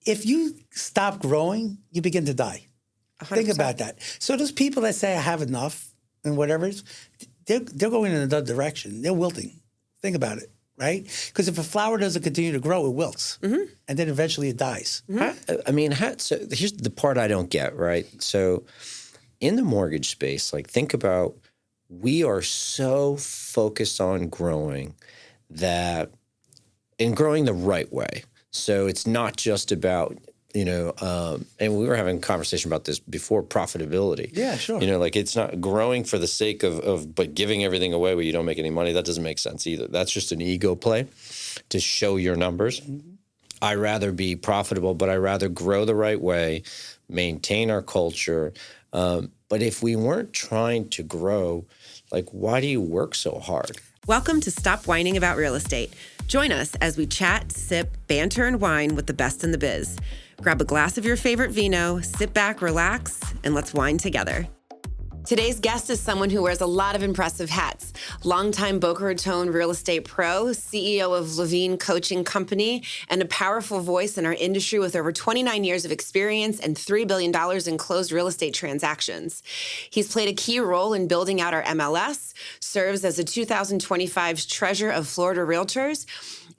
if you stop growing, you begin to die. 100%. Think about that. So those people that say I have enough and whatever it is, they're going in another direction. They're wilting. Think about it, right? Because if a flower doesn't continue to grow, it wilts. And then eventually it dies. So here's the part I don't get, right? So in the mortgage space, like think about, we are so focused on growing and growing the right way. So it's not just about, and we were having a conversation about this before, profitability. Yeah, sure. Like it's not growing for the sake but giving everything away where you don't make any money. That doesn't make sense either. That's just an ego play to show your numbers. I rather be profitable, but I rather grow the right way, maintain our culture. But if we weren't trying to grow, like, why do you work so hard? Welcome to Stop Whining About Real Estate. Join us as we chat, sip, banter, and wine with the best in the biz. Grab a glass of your favorite vino, sit back, relax, and let's wine together. Today's guest is someone who wears a lot of impressive hats. Longtime Boca Raton real estate pro, CEO of Levine Coaching Company, and a powerful voice in our industry with over 29 years of experience and $3 billion in closed real estate transactions. He's played a key role in building out our MLS, serves as a 2025's Treasurer of Florida Realtors,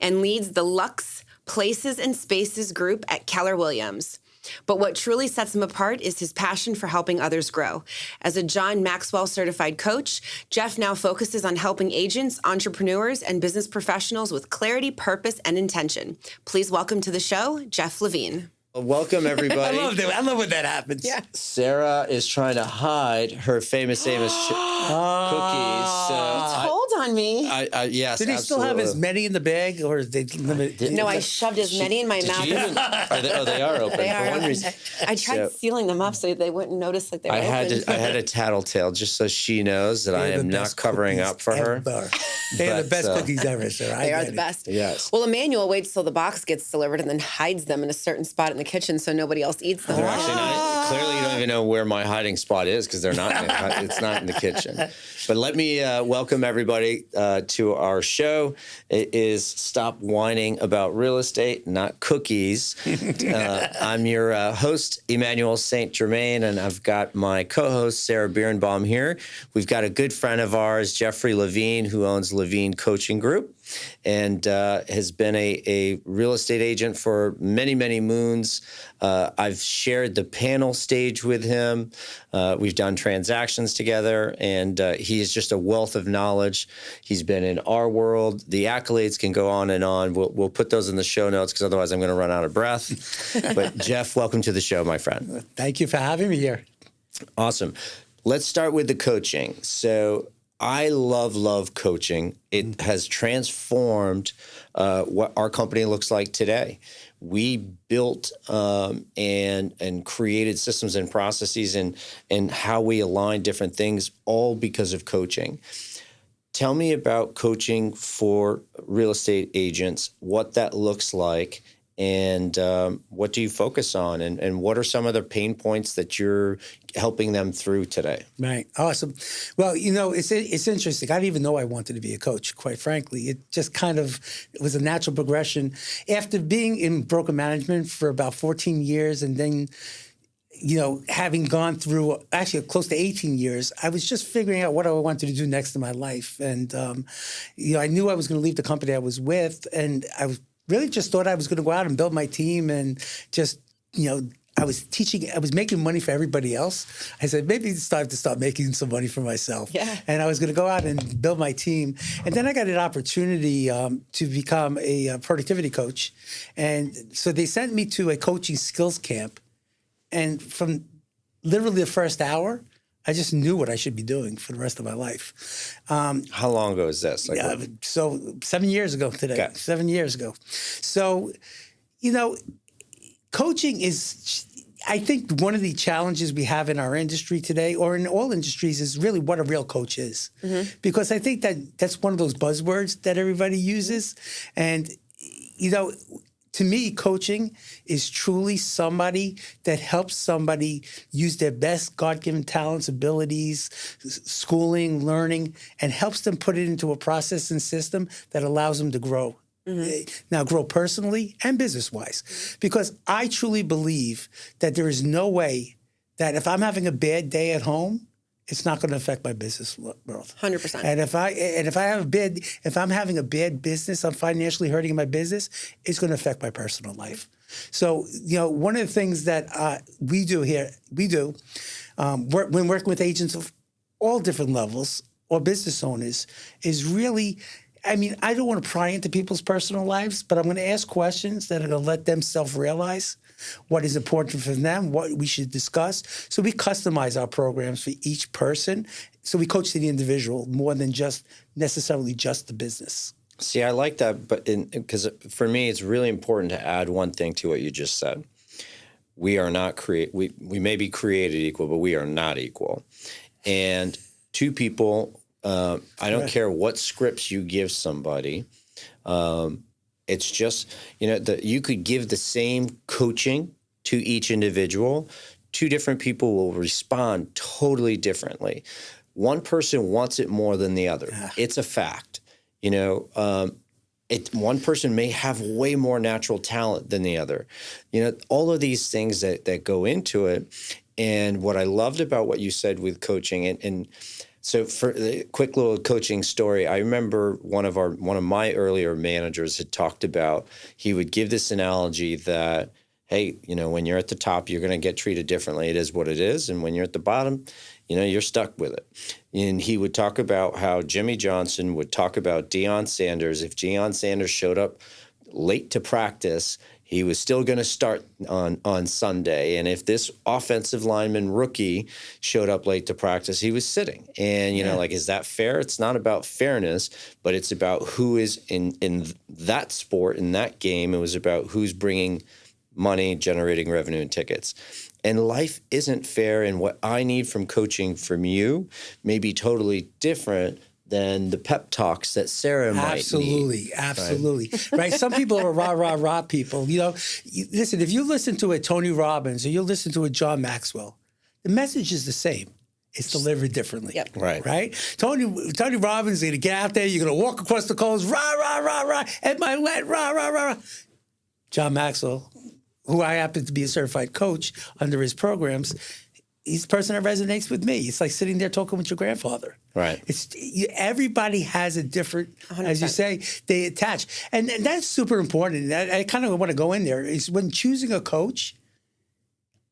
and leads the Lux Places and Spaces group at Keller Williams. But what truly sets him apart is his passion for helping others grow. As a John Maxwell certified coach, Jeff now focuses on helping agents, entrepreneurs, and business professionals with clarity, purpose, and intention. Please welcome to the show, Jeff Levine. Welcome, everybody. I love when that happens. Yeah. Sarah is trying to hide her famous cookies. So Told on me. yes, Do they still have as many in the bag, or is they limited? No, I shoved as many in my mouth. They are open They for are. one reason. I tried sealing them up so they wouldn't notice that they were open. I had a tattletale just so she knows that I am not covering up for her. They are the best cookies ever, sir. They are the best. Yes. Well, Emmanuel waits till the box gets delivered and then hides them in a certain spot in the kitchen so nobody else eats them. They're actually not. Clearly, you don't even know where my hiding spot is because they're not. It's not in the kitchen. But let me welcome everybody to our show. It is Stop Whining About Real Estate, not cookies. I'm your host, Emmanuel St. Germain, and I've got my co-host, Sarah Biernbaum, here. We've got a good friend of ours, Jeffrey Levine, who owns Levine Coaching Group and has been a real estate agent for many, many moons. I've shared the panel stage with him. We've done transactions together, and he is just a wealth of knowledge. He's been in our world. The accolades can go on and on. We'll put those in the show notes because otherwise I'm going to run out of breath. But Jeff, welcome to the show, my friend. Thank you for having me here. Awesome. Let's start with the coaching. So I love coaching. It has transformed what our company looks like today. We built and created systems and processes and how we align different things, all because of coaching. Tell me about coaching for real estate agents, what that looks like, and what do you focus on, and what are some of the pain points that you're helping them through today? Right. Awesome. Well, it's interesting. I didn't even know I wanted to be a coach, quite frankly. It just it was a natural progression. After being in broker management for about 14 years and then, having gone through actually close to 18 years, I was just figuring out what I wanted to do next in my life. And, I knew I was going to leave the company I was with, and I really just thought I was going to go out and build my team and just, I was making money for everybody else. I said, maybe it's time to start making some money for myself. Yeah. And I was going to go out and build my team. And then I got an opportunity to become a productivity coach. And so they sent me to a coaching skills camp. And from literally the first hour, I just knew what I should be doing for the rest of my life. How long ago is this? So 7 years ago today. Okay. 7 years ago. So, coaching is, I think, one of the challenges we have in our industry today, or in all industries, is really what a real coach is. Mm-hmm. Because I think that's one of those buzzwords that everybody uses. And, to me, coaching is truly somebody that helps somebody use their best God-given talents, abilities, schooling, learning, and helps them put it into a process and system that allows them to grow Now grow personally and business-wise. Because I truly believe that there is no way that if I'm having a bad day at home, it's not going to affect my business world. 100%. And if I'm having a bad business, I'm financially hurting in my business, it's going to affect my personal life. So, one of the things that we do when working with agents of all different levels or business owners is really, I don't want to pry into people's personal lives, but I'm going to ask questions that are going to let them self-realize what is important for them, what we should discuss. So we customize our programs for each person. So we coach the individual more than just necessarily just the business. See, I like that, but because for me, it's really important to add one thing to what you just said. We are not we may be created equal, but we are not equal. And two people, I don't care what scripts you give somebody. It's just, you could give the same coaching to each individual. Two different people will respond totally differently. One person wants it more than the other. It's a fact. One person may have way more natural talent than the other. All of these things that go into it. And what I loved about what you said with coaching, and so for the quick little coaching story, I remember one of my earlier managers had talked about, he would give this analogy that, hey, when you're at the top, you're going to get treated differently. It is what it is. And when you're at the bottom, you're stuck with it. And he would talk about how Jimmy Johnson would talk about Deion Sanders. If Deion Sanders showed up late to practice, he was still going to start on Sunday. And if this offensive lineman rookie showed up late to practice, he was sitting. And, is that fair? It's not about fairness, but it's about who is in that sport, in that game. It was about who's bringing money, generating revenue and tickets. And life isn't fair. And what I need from coaching from you may be totally different than the pep talks that Sarah might need. Absolutely. Right? Some people are rah people. Listen, if you listen to a Tony Robbins or you listen to a John Maxwell, the message is the same. It's delivered differently. Yep. Right? Tony Robbins is going to get out there. You're going to walk across the coals, rah, at my let, rah. John Maxwell, who I happen to be a certified coach under his programs, he's the person that resonates with me. It's like sitting there talking with your grandfather. Right. Everybody has a different, 100%. As you say, they attach. And that's super important. I kind of want to go in there, is when choosing a coach,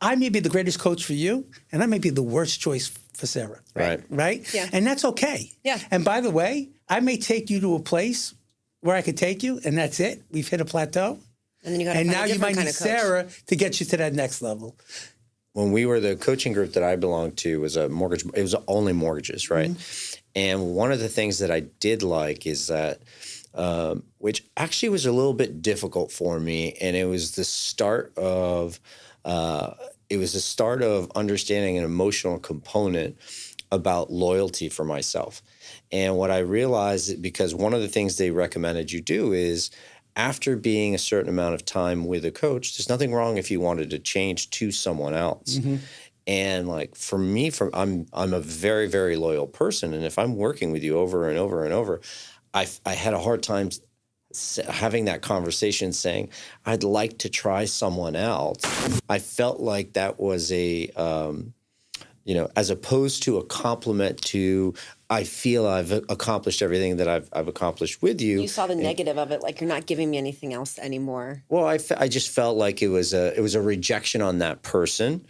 I may be the greatest coach for you, and I may be the worst choice for Sarah. Right? Yeah. And that's okay. Yeah. And by the way, I may take you to a place where I could take you, and that's it. We've hit a plateau. And then you got to and find now a you might different need kind of coach. Sarah to get you to that next level. When we were the coaching group that I belonged to was a mortgage. It was only mortgages, right? Mm-hmm. And one of the things that I did like is that, which actually was a little bit difficult for me, and it was the start of understanding an emotional component about loyalty for myself. And what I realized, because one of the things they recommended you do is, after being a certain amount of time with a coach, there's nothing wrong if you wanted to change to someone else. Mm-hmm. And like for me, I'm a very, very loyal person. And if I'm working with you over and over and over, I had a hard time having that conversation saying, I'd like to try someone else. I felt like that was as opposed to a compliment to, I feel I've accomplished everything that I've accomplished with you. You saw the negative of it, like you're not giving me anything else anymore. Well, I just felt like it was a rejection on that person,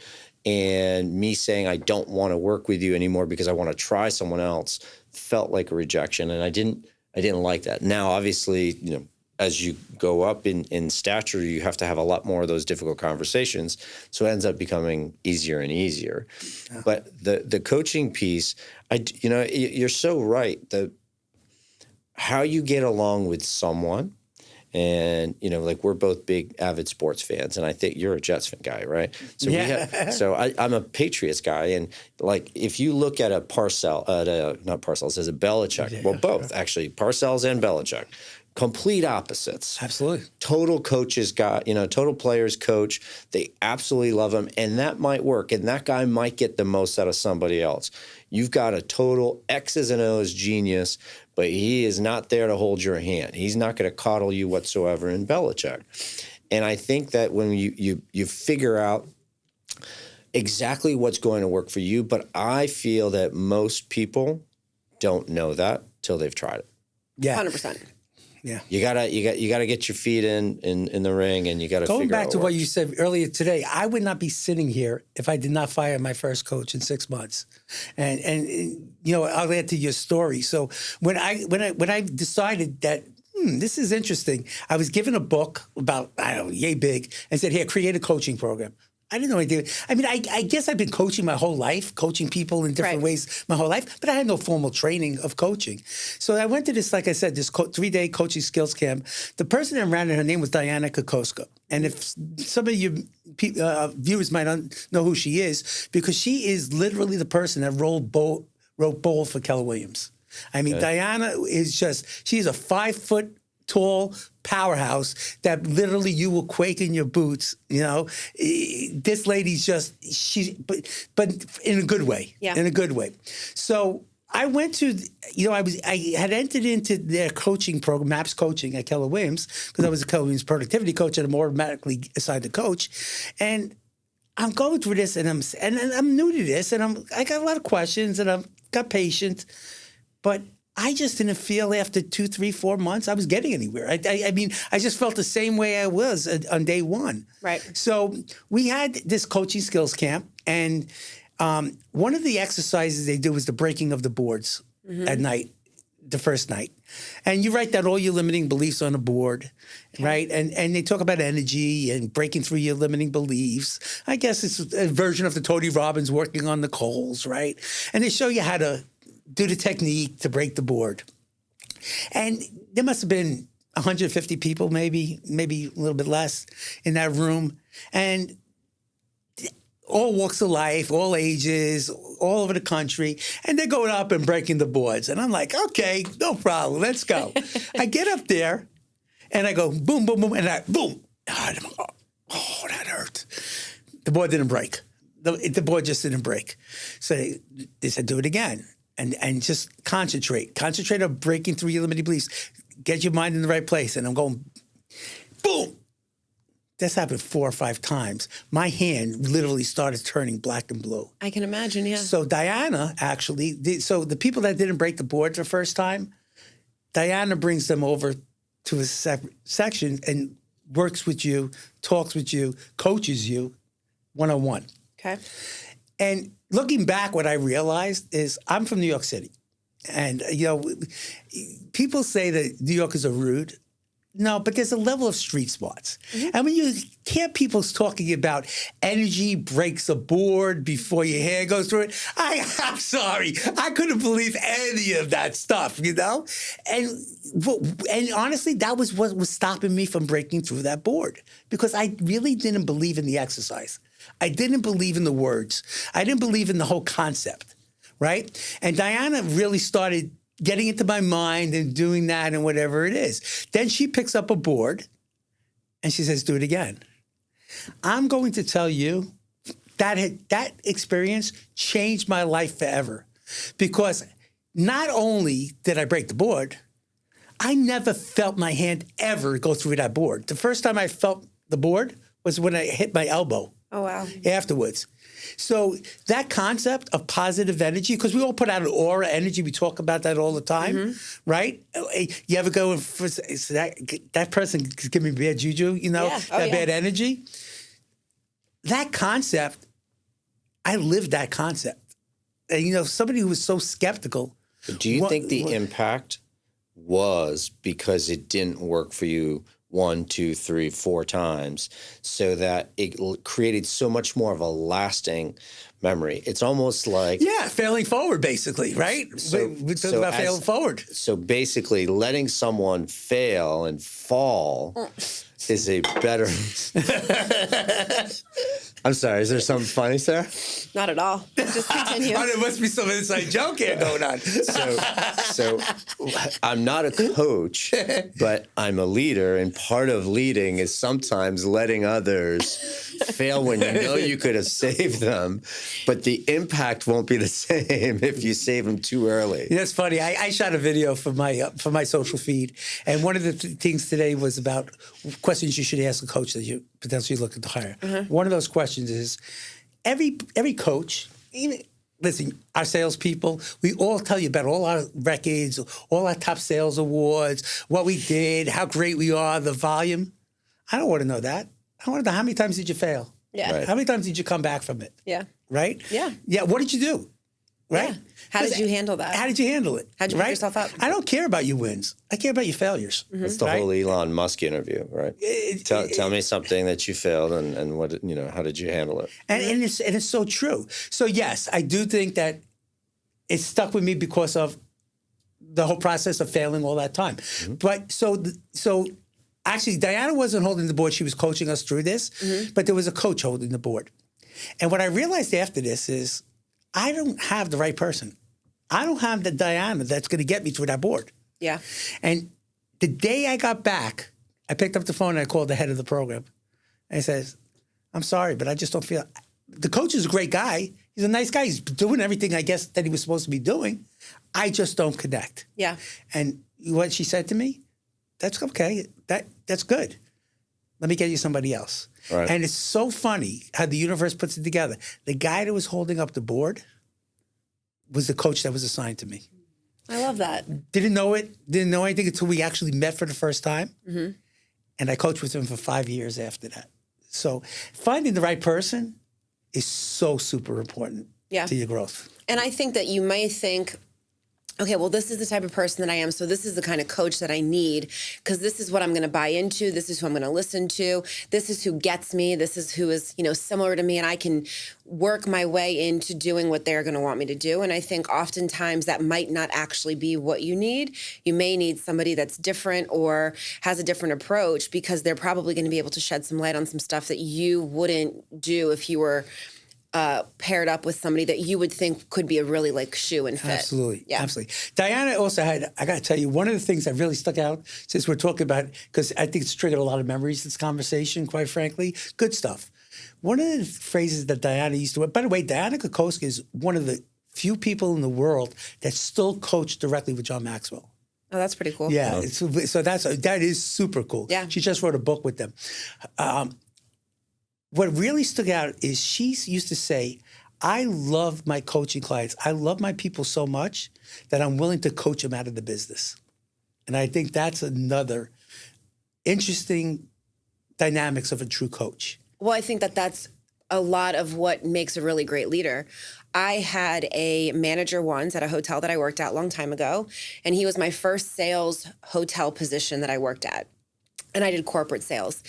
and me saying I don't want to work with you anymore because I want to try someone else felt like a rejection, and I didn't like that. Now, obviously, as you go up in stature, you have to have a lot more of those difficult conversations. So it ends up becoming easier and easier. Yeah. But the coaching piece, you're so right. How you get along with someone, and like we're both big avid sports fans, and I think you're a Jets fan guy, right? So I'm a Patriots guy, and like if you look at not Parcells, as a Belichick, well, both actually, Parcells and Belichick. complete opposites. Absolutely. Total coaches total players coach. They absolutely love him, and that might work. And that guy might get the most out of somebody else. You've got a total X's and O's genius, but he is not there to hold your hand. He's not going to coddle you whatsoever in Belichick. And I think that when you figure out exactly what's going to work for you, but I feel that most people don't know that till they've tried it. Yeah. 100%. Yeah. You gotta get your feet in the ring, and you gotta Going figure out back to what you works. said earlier today, I would not be sitting here if I did not fire my first coach in 6 months. And I'll add to your story. So when I decided that this is interesting, I was given a book about, I don't know, yay big, and said, here, create a coaching program. I didn't know I did. I mean, I guess I've been coaching my whole life, coaching people in different ways my whole life, but I had no formal training of coaching. So I went to this, like I said, this 3-day coaching skills camp. The person that ran it, her name was Diana Kokoska. And if some of you viewers might not know who she is, because she is literally the person that wrote Bowl for Keller Williams. I mean, Diana is she's a 5-foot tall powerhouse that literally you will quake in your boots. This lady's but in a good way. Yeah. In a good way. So I went to, I had entered into their coaching program, MAPS coaching at Keller Williams, because I was a Keller Williams productivity coach and I'm automatically assigned to coach. And I'm going through this and I'm new to this and I got a lot of questions and I've got patience, but I just didn't feel after 2, 3, 4 months I was getting anywhere. I mean, I just felt the same way I was on day one. Right. So we had this coaching skills camp, and one of the exercises they do was the breaking of the boards at night, the first night. And you write down all your limiting beliefs on a board, right? And they talk about energy and breaking through your limiting beliefs. I guess it's a version of the Tony Robbins working on the coals, right? And they show you how to do the technique to break the board. And there must have been 150 people, maybe a little bit less in that room. And all walks of life, all ages, all over the country. And they're going up and breaking the boards. And I'm like, okay, no problem, let's go. I get up there and I go boom, boom, boom, and boom. Oh, that hurt. The board didn't break. The board just didn't break. So they said, do it again. And just concentrate. Concentrate on breaking through your limiting beliefs. Get your mind in the right place. And I'm going, boom. This happened 4 or 5 times. My hand literally started turning black and blue. I can imagine, yeah. So Diana actually, so the people that didn't break the board the first time, Diana brings them over to a section and works with you, talks with you, coaches you one-on-one. Okay. And looking back, what I realized is I'm from New York City. And, people say that New Yorkers are rude. No, but there's a level of street smarts. Mm-hmm. And when you hear people talking about energy breaks a board before your hair goes through it, I'm sorry. I couldn't believe any of that stuff, And honestly, that was what was stopping me from breaking through that board, because I really didn't believe in the exercise. I didn't believe in the words. I didn't believe in the whole concept, right? And Diana really started getting into my mind and doing that and whatever it is. Then she picks up a board and she says, do it again. I'm going to tell you that experience changed my life forever, because not only did I break the board, I never felt my hand ever go through that board. The first time I felt the board was when I hit my elbow. Oh, wow. Afterwards. So that concept of positive energy, because we all put out an aura energy, we talk about that all the time, right? You ever go for that person give me bad juju, bad energy? That concept, I lived that concept. And, somebody who was so skeptical. But do you think the impact was because it didn't work for you 1, 2, 3, 4 times, so that it created so much more of a lasting memory? It's almost like... Yeah, failing forward, basically, right? We talk about failing forward. So basically, letting someone fail and fall is a better... I'm sorry. Is there something funny, Sarah? Not at all. Just continue. Oh, there must be some inside joke here going on. So I'm not a coach, but I'm a leader, and part of leading is sometimes letting others fail when you know you could have saved them, but the impact won't be the same if you save them too early. That's funny. I shot a video for my social feed, and one of the things today was about questions you should ask a coach that you potentially looking to hire. One of those questions is every coach, even listen, our salespeople, we all tell you about all our records, all our top sales awards, what we did, how great we are, the volume. I don't want to know that. I want to know how many times did you fail? Yeah. Right. How many times did you come back from it? Yeah. Right? Yeah. Yeah. What did you do? Right? Yeah. How did you handle that? How did you handle it? How'd you pick yourself up? I don't care about your wins. I care about your failures. That's the whole Elon Musk interview, right? Tell me something that you failed and what, how did you handle it? And it's so true. So yes, I do think that it stuck with me because of the whole process of failing all that time. But so actually, Diana wasn't holding the board. She was coaching us through this, but there was a coach holding the board. And what I realized after this is I don't have the right person. I don't have the Diana that's going to get me through that board. Yeah. And the day I got back, I picked up the phone and I called the head of the program. And I says, I'm sorry, but I just don't feel... The coach is a great guy. He's a nice guy. He's doing everything, I guess, that he was supposed to be doing. I just don't connect. Yeah. And what she said to me, that's okay. That's good. Let me get you somebody else. Right. And it's so funny how the universe puts it together. The guy that was holding up the board was the coach that was assigned to me. I love that. Didn't know anything until we actually met for the first time. And I coached with him for 5 years after that. So finding the right person is so super important to your growth. And I think that you may think, okay, well, this is the type of person that I am, so this is the kind of coach that I need because this is what I'm going to buy into. This is who I'm going to listen to. This is who gets me. This is who is, similar to me, and I can work my way into doing what they're going to want me to do. And I think oftentimes that might not actually be what you need. You may need somebody that's different or has a different approach because they're probably going to be able to shed some light on some stuff that you wouldn't do if you were paired up with somebody that you would think could be a really shoe and fit. Absolutely. Yeah. Absolutely. Diana also had, I got to tell you, one of the things that really stuck out since we're talking about, because I think it's triggered a lot of memories, this conversation, quite frankly, good stuff. One of the phrases that Diana used to, by the way, Diana Kokoska is one of the few people in the world that still coach directly with John Maxwell. Oh, that's pretty cool. Yeah. So that is super cool. Yeah. She just wrote a book with them. What really stuck out is she used to say, I love my coaching clients. I love my people so much that I'm willing to coach them out of the business. And I think that's another interesting dynamics of a true coach. Well, I think that that's a lot of what makes a really great leader. I had a manager once at a hotel that I worked at a long time ago, and he was my first sales hotel position that I worked at. And I did corporate sales.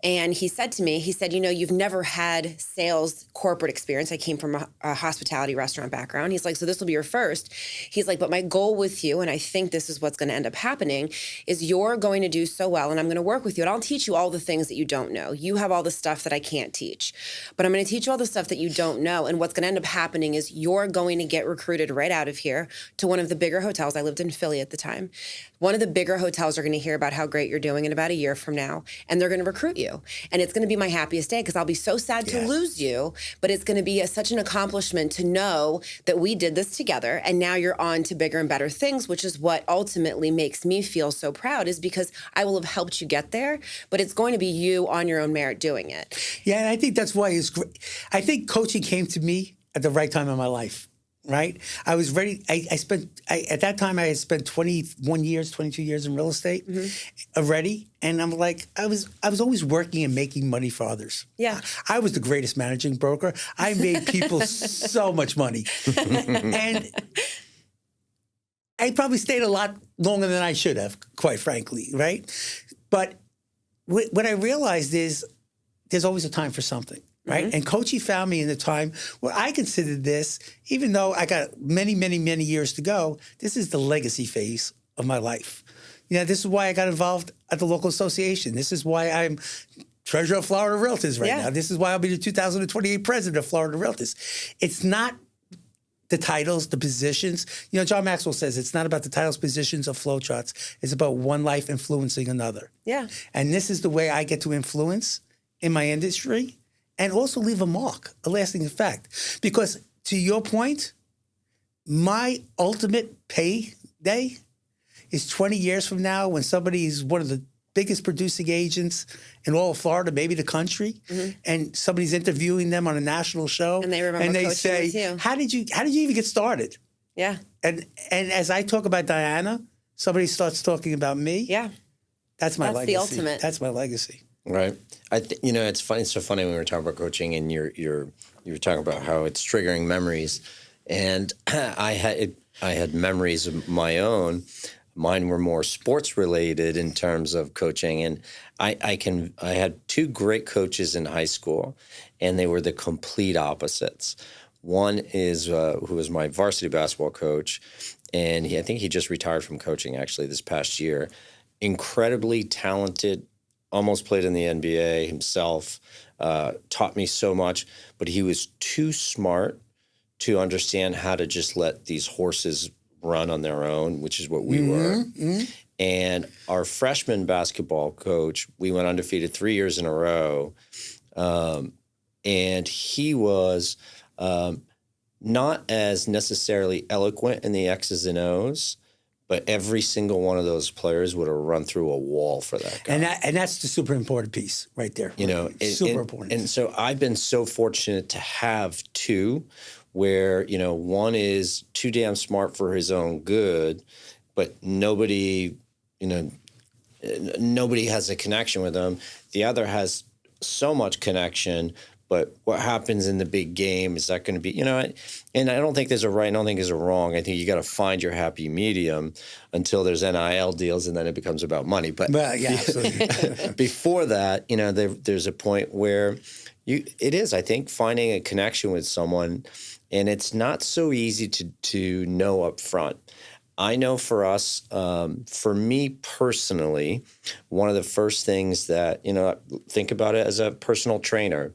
And he said to me, you've never had sales corporate experience. I came from a hospitality restaurant background. He's like, so this will be your first. He's like, but my goal with you, and I think this is what's going to end up happening, is you're going to do so well, and I'm going to work with you, and I'll teach you all the things that you don't know. You have all the stuff that I can't teach. But I'm going to teach you all the stuff that you don't know. And what's going to end up happening is you're going to get recruited right out of here to one of the bigger hotels. I lived in Philly at the time. One of the bigger hotels are going to hear about how great you're doing in about a year from now, and they're going to recruit you. And it's going to be my happiest day because I'll be so sad to lose you, but it's going to be such an accomplishment to know that we did this together, and now you're on to bigger and better things, which is what ultimately makes me feel so proud, is because I will have helped you get there, but it's going to be you on your own merit doing it. Yeah, and I think that's why it's great. I think coaching came to me at the right time in my life. Right? I was ready. At that time, I had spent 22 years in real estate already. And I'm like, I was always working and making money for others. Yeah. I was the greatest managing broker. I made people so much money. And I probably stayed a lot longer than I should have, quite frankly. Right? But what I realized is there's always a time for something. Right. And coaching found me in the time where I considered this, even though I got many, many, many years to go, this is the legacy phase of my life. This is why I got involved at the local association. This is why I'm treasurer of Florida Realtors right Yeah. now. This is why I'll be the 2028 president of Florida Realtors. It's not the titles, the positions. John Maxwell says it's not about the titles, positions, or flow charts. It's about one life influencing another. Yeah. And this is the way I get to influence in my industry and also leave a mark, a lasting effect. Because to your point, my ultimate payday is 20 years from now when somebody is one of the biggest producing agents in all of Florida, maybe the country, and somebody's interviewing them on a national show, And they remember coaching say, with you. "How did you even get started?" Yeah. And as I talk about Diana, somebody starts talking about me. Yeah. That's my That's legacy. the ultimate. That's my legacy. Right. It's funny. It's so funny when we were talking about coaching, and you were talking about how it's triggering memories, and I had memories of my own. Mine were more sports related in terms of coaching, and I had two great coaches in high school, and they were the complete opposites. One is who was my varsity basketball coach, and I think he just retired from coaching actually this past year. Incredibly talented, almost played in the NBA himself, taught me so much, but he was too smart to understand how to just let these horses run on their own, which is what we were. And our freshman basketball coach, we went undefeated 3 years in a row. And he was not as necessarily eloquent in the X's and O's, but every single one of those players would have run through a wall for that guy. And that's the super important piece right there. Super important. And so I've been so fortunate to have two where, one is too damn smart for his own good, but nobody has a connection with him. The other has so much connection, but what happens in the big game, is that going to be, and I don't think there's a right, I don't think there's a wrong. I think you got to find your happy medium until there's NIL deals, and then it becomes about money. But yeah, absolutely. before that, there's a point where it is, I think, finding a connection with someone, and it's not so easy to know up front. I know for us, for me personally, one of the first things that, think about it as a personal trainer.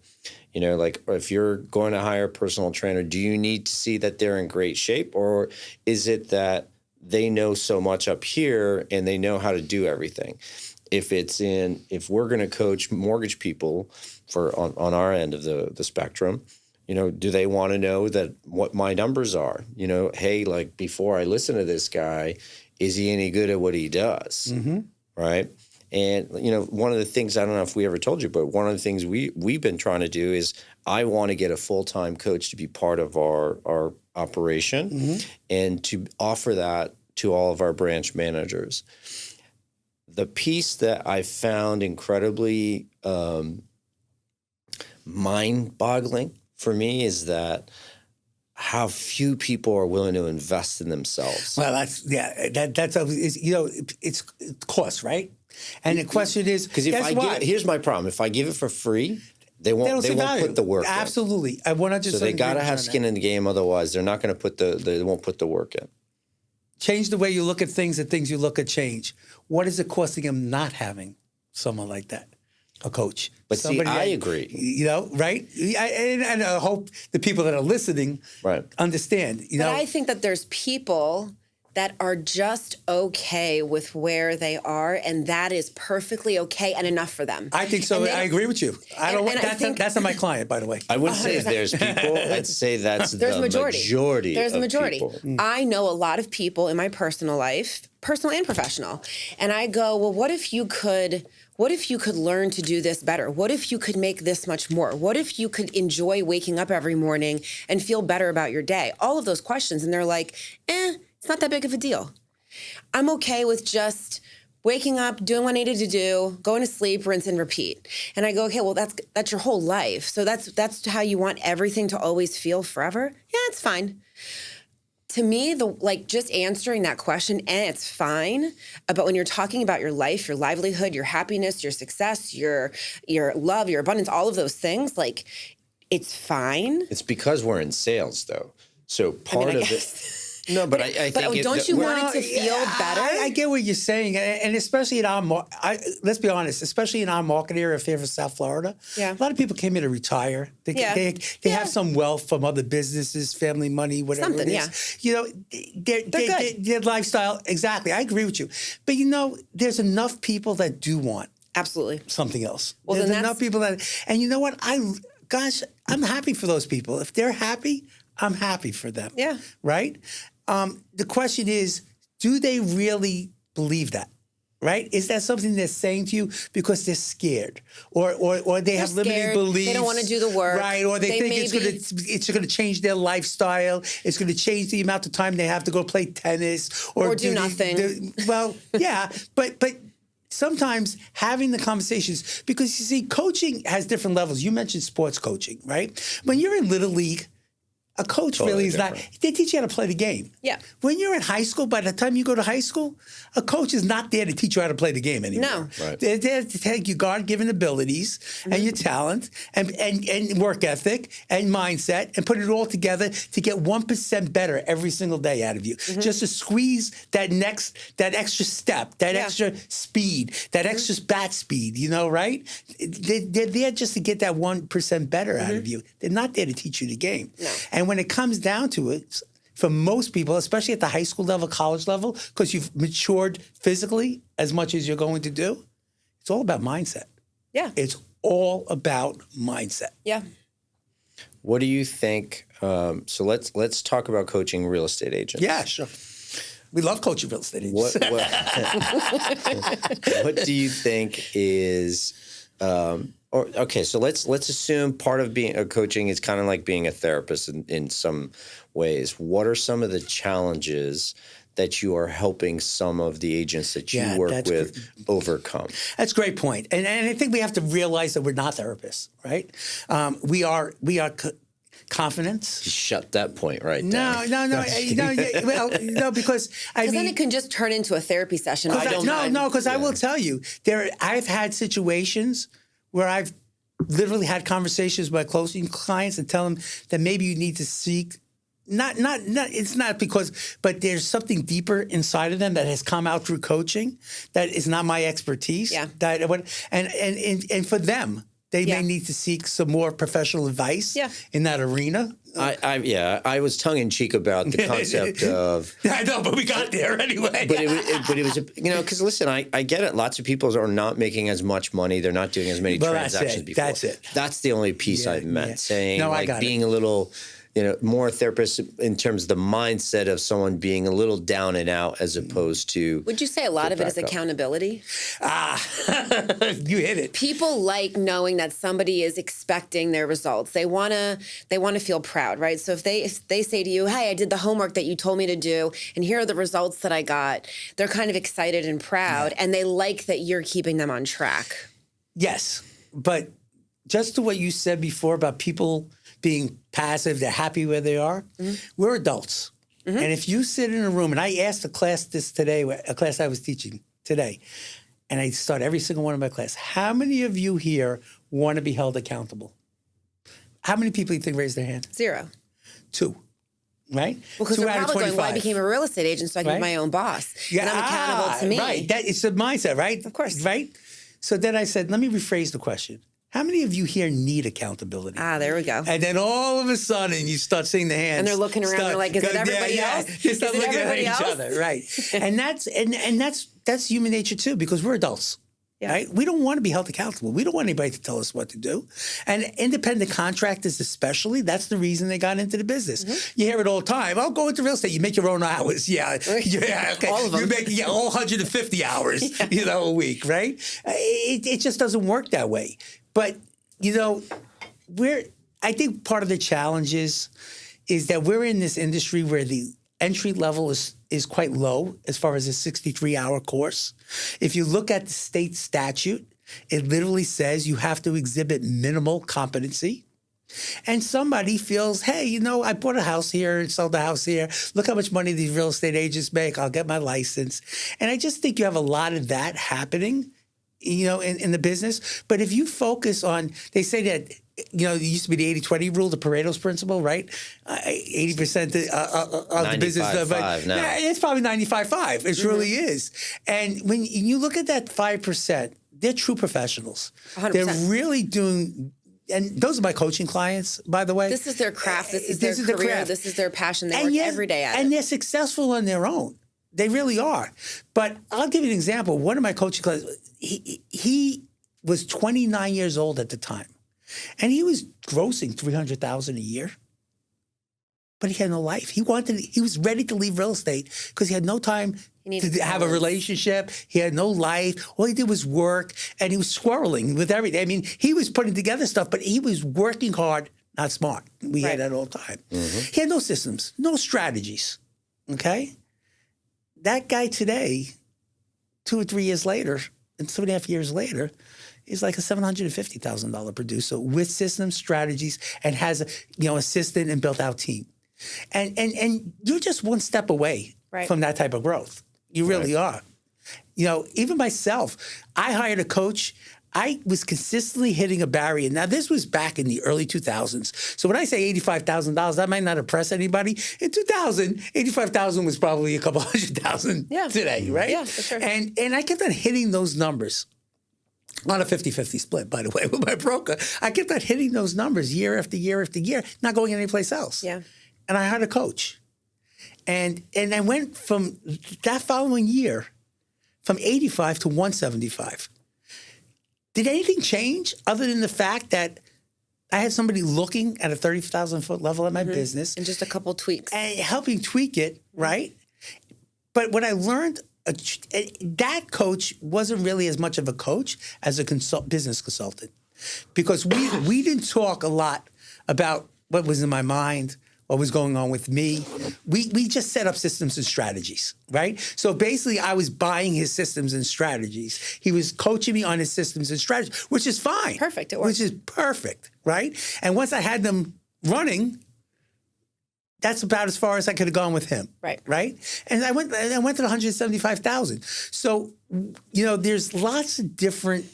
Like if you're going to hire a personal trainer, do you need to see that they're in great shape, or is it that they know so much up here and they know how to do everything? If we're going to coach mortgage people on our end of the spectrum, do they want to know what my numbers are? Hey, like before I listen to this guy, is he any good at what he does? Right. And, one of the things, I don't know if we ever told you, but one of the things we've been trying to do is I want to get a full-time coach to be part of our operation and to offer that to all of our branch managers. The piece that I found incredibly mind-boggling for me is that how few people are willing to invest in themselves. Well, it's cost, right? And the question is, because here's my problem: if I give it for free, they won't put the work in. Absolutely, I 100%. So they got to have skin in the game, otherwise they're not going to they won't put the work in. Change the way you look at things, and things you look at change. What is it costing them not having someone like that, a coach? But I agree. Right? And I hope the people that are listening understand. But I think that there's people that are just okay with where they are, and that is perfectly okay and enough for them. I think so. I agree with you. That's not my client, by the way. I wouldn't say there's people. I'd say that's the majority. There's a majority. People. I know a lot of people in my personal life, personal and professional, and I go, well, what if you could learn to do this better? What if you could make this much more? What if you could enjoy waking up every morning and feel better about your day? All of those questions, and they're like, it's not that big of a deal. I'm okay with just waking up, doing what I needed to do, going to sleep, rinse and repeat. And I go, okay, well, that's your whole life. So that's how you want everything to always feel forever? Yeah, it's fine. To me, just answering that question, and it's fine, but when you're talking about your life, your livelihood, your happiness, your success, your love, your abundance, all of those things, it's fine. It's because we're in sales, though. So part of it. No, but I think don't you want it to feel better? I get what you're saying, and especially in our let's be honest, especially in our market area here for South Florida, a lot of people came here to retire. They have some wealth from other businesses, family money, whatever it is. You know, their lifestyle. Exactly, I agree with you. But you know, there's enough people that do want absolutely something else. Well, there's enough people that, and you know what? I'm happy for those people. If they're happy, I'm happy for them. Yeah. Right? The question is, do they really believe that? Right? Is that something they're saying to you because they're scared, or they have limiting beliefs? They don't want to do the work, right? Or they think it's going to change their lifestyle. It's going to change the amount of time they have to go play tennis or do nothing. Well, yeah, but. Sometimes having the conversations, because you see, coaching has different levels. You mentioned sports coaching, right? When you're in Little League, a coach really is not, they teach you how to play the game. Yeah. When you're in high school, by the time you go to high school, a coach is not there to teach you how to play the game anymore. No. Right. They're there to take your God-given abilities and your talent and work ethic and mindset and put it all together to get 1% better every single day out of you. Just to squeeze that extra step, that extra speed, that extra bat speed, you know, right? They're there just to get that 1% better out of you. They're not there to teach you the game. No. And when it comes down to it, for most people, especially at the high school level, college level, because you've matured physically as much as you're going to do, it's all about mindset. Yeah. It's all about mindset. Yeah. What do you think? So let's talk about coaching real estate agents. Yeah, sure. We love coaching real estate agents. What do you think is? Okay, so let's assume part of being a coaching is kind of like being a therapist in some ways. What are some of the challenges that you are helping some of the agents that you work with overcome? That's a great point. And I think we have to realize that we're not therapists, right? We are confidence. Shut that point right down. No, because then it can just turn into a therapy session. I will tell you, I've had situations where I've literally had conversations with my closing clients and tell them that maybe you need to seek, it's not because, but there's something deeper inside of them that has come out through coaching that is not my expertise. Yeah. And for them, they may need to seek some more professional advice in that arena. I was tongue in cheek about the concept of. I know, but we got there anyway. But it was because listen, I get it. Lots of people are not making as much money. They're not doing as many transactions before. That's it. That's the only piece I meant saying. No, like being a little. More therapist in terms of the mindset of someone being a little down and out as opposed to. Would you say a lot of it is accountability? You hit it. People like knowing that somebody is expecting their results. They want to feel proud, right? So if they say to you, "Hey, I did the homework that you told me to do, and here are the results that I got," they're kind of excited and proud, and they like that you're keeping them on track. Yes, but just to what you said before about people being passive, they're happy where they are. We're adults. And if you sit in a room, and I asked a class this today, a class I was teaching today, and I start every single one of my class, how many of you here want to be held accountable? How many people do you think raised their hand? 0. 2. Right? Well, because they're probably going, well, I became a real estate agent so I can be my own boss. Yeah, and I'm accountable to me. Right. It's the mindset, right? Of course. Right? So then I said, let me rephrase the question. How many of you here need accountability? There we go. And then all of a sudden, you start seeing the hands. And they're looking around. They're like, "Is it everybody else?" You start looking at each other, right? And that's human nature too, because we're adults, right? We don't want to be held accountable. We don't want anybody to tell us what to do. And independent contractors, especially, that's the reason they got into the business. You hear it all the time. "I'll go into real estate. You make your own hours." Yeah, okay. All of them. You make all 150 hours, a week, right? It just doesn't work that way. But, I think part of the challenge is that we're in this industry where the entry level is quite low as far as a 63-hour course. If you look at the state statute, it literally says you have to exhibit minimal competency. And somebody feels, hey, I bought a house here and sold a house here. Look how much money these real estate agents make. I'll get my license. And I just think you have a lot of that happening in the business. But if you focus on, they say that, it used to be the 80-20 rule, the Pareto's principle, right? 80% of the business. 95-5 now. Yeah, it's probably 95-5. It really is. And when you look at that 5%, they're true professionals. 100%. They're really doing, and those are my coaching clients, by the way. This is their craft. This is their career. This is their passion. They work every day at it. And they're successful on their own. They really are. But I'll give you an example. One of my coaching clients, he was 29 years old at the time. And he was grossing $300,000 a year. But he had no life. He was ready to leave real estate because he had no time to have a relationship. He had no life. All he did was work, and he was squirreling with everything. I mean, he was putting together stuff, but he was working hard, not smart. We had that all the time. Mm-hmm. He had no systems, no strategies, okay? That guy today, 2 or 3 years later, and 2.5 years later, is like a $750,000 producer with systems, strategies, and has a assistant and built out team. And you're just one step away from that type of growth. You really are. Even myself, I hired a coach. I was consistently hitting a barrier. Now, this was back in the early 2000s. So when I say $85,000, that might not impress anybody. In 2000, $85,000 was probably a couple $100,000 today, right? Yeah, for sure. And I kept on hitting those numbers. On a 50-50 split, by the way, with my broker. I kept on hitting those numbers year after year after year, not going anyplace else. Yeah. And I hired a coach. And I went from that following year, from 85 to 175. Did anything change other than the fact that I had somebody looking at a 30,000-foot level at my business? And just a couple tweaks. And helping tweak it, right? But what I learned, that coach wasn't really as much of a coach as a business consultant, because we didn't talk a lot about what was in my mind, what was going on with me. We just set up systems and strategies, right? So basically, I was buying his systems and strategies. He was coaching me on his systems and strategies, which is fine. Perfect. It works. Which is perfect, right? And once I had them running, that's about as far as I could have gone with him. Right. And I went to the 175,000. So, there's lots of different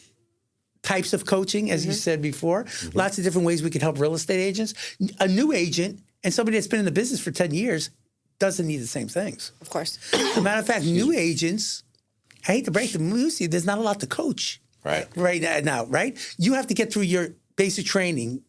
types of coaching, as you said before, lots of different ways we can help real estate agents. A new agent and somebody that's been in the business for 10 years doesn't need the same things. Of course. As a matter of fact, new agents, I hate to break the news to you, there's not a lot to coach. Right now, right? You have to get through your basic training,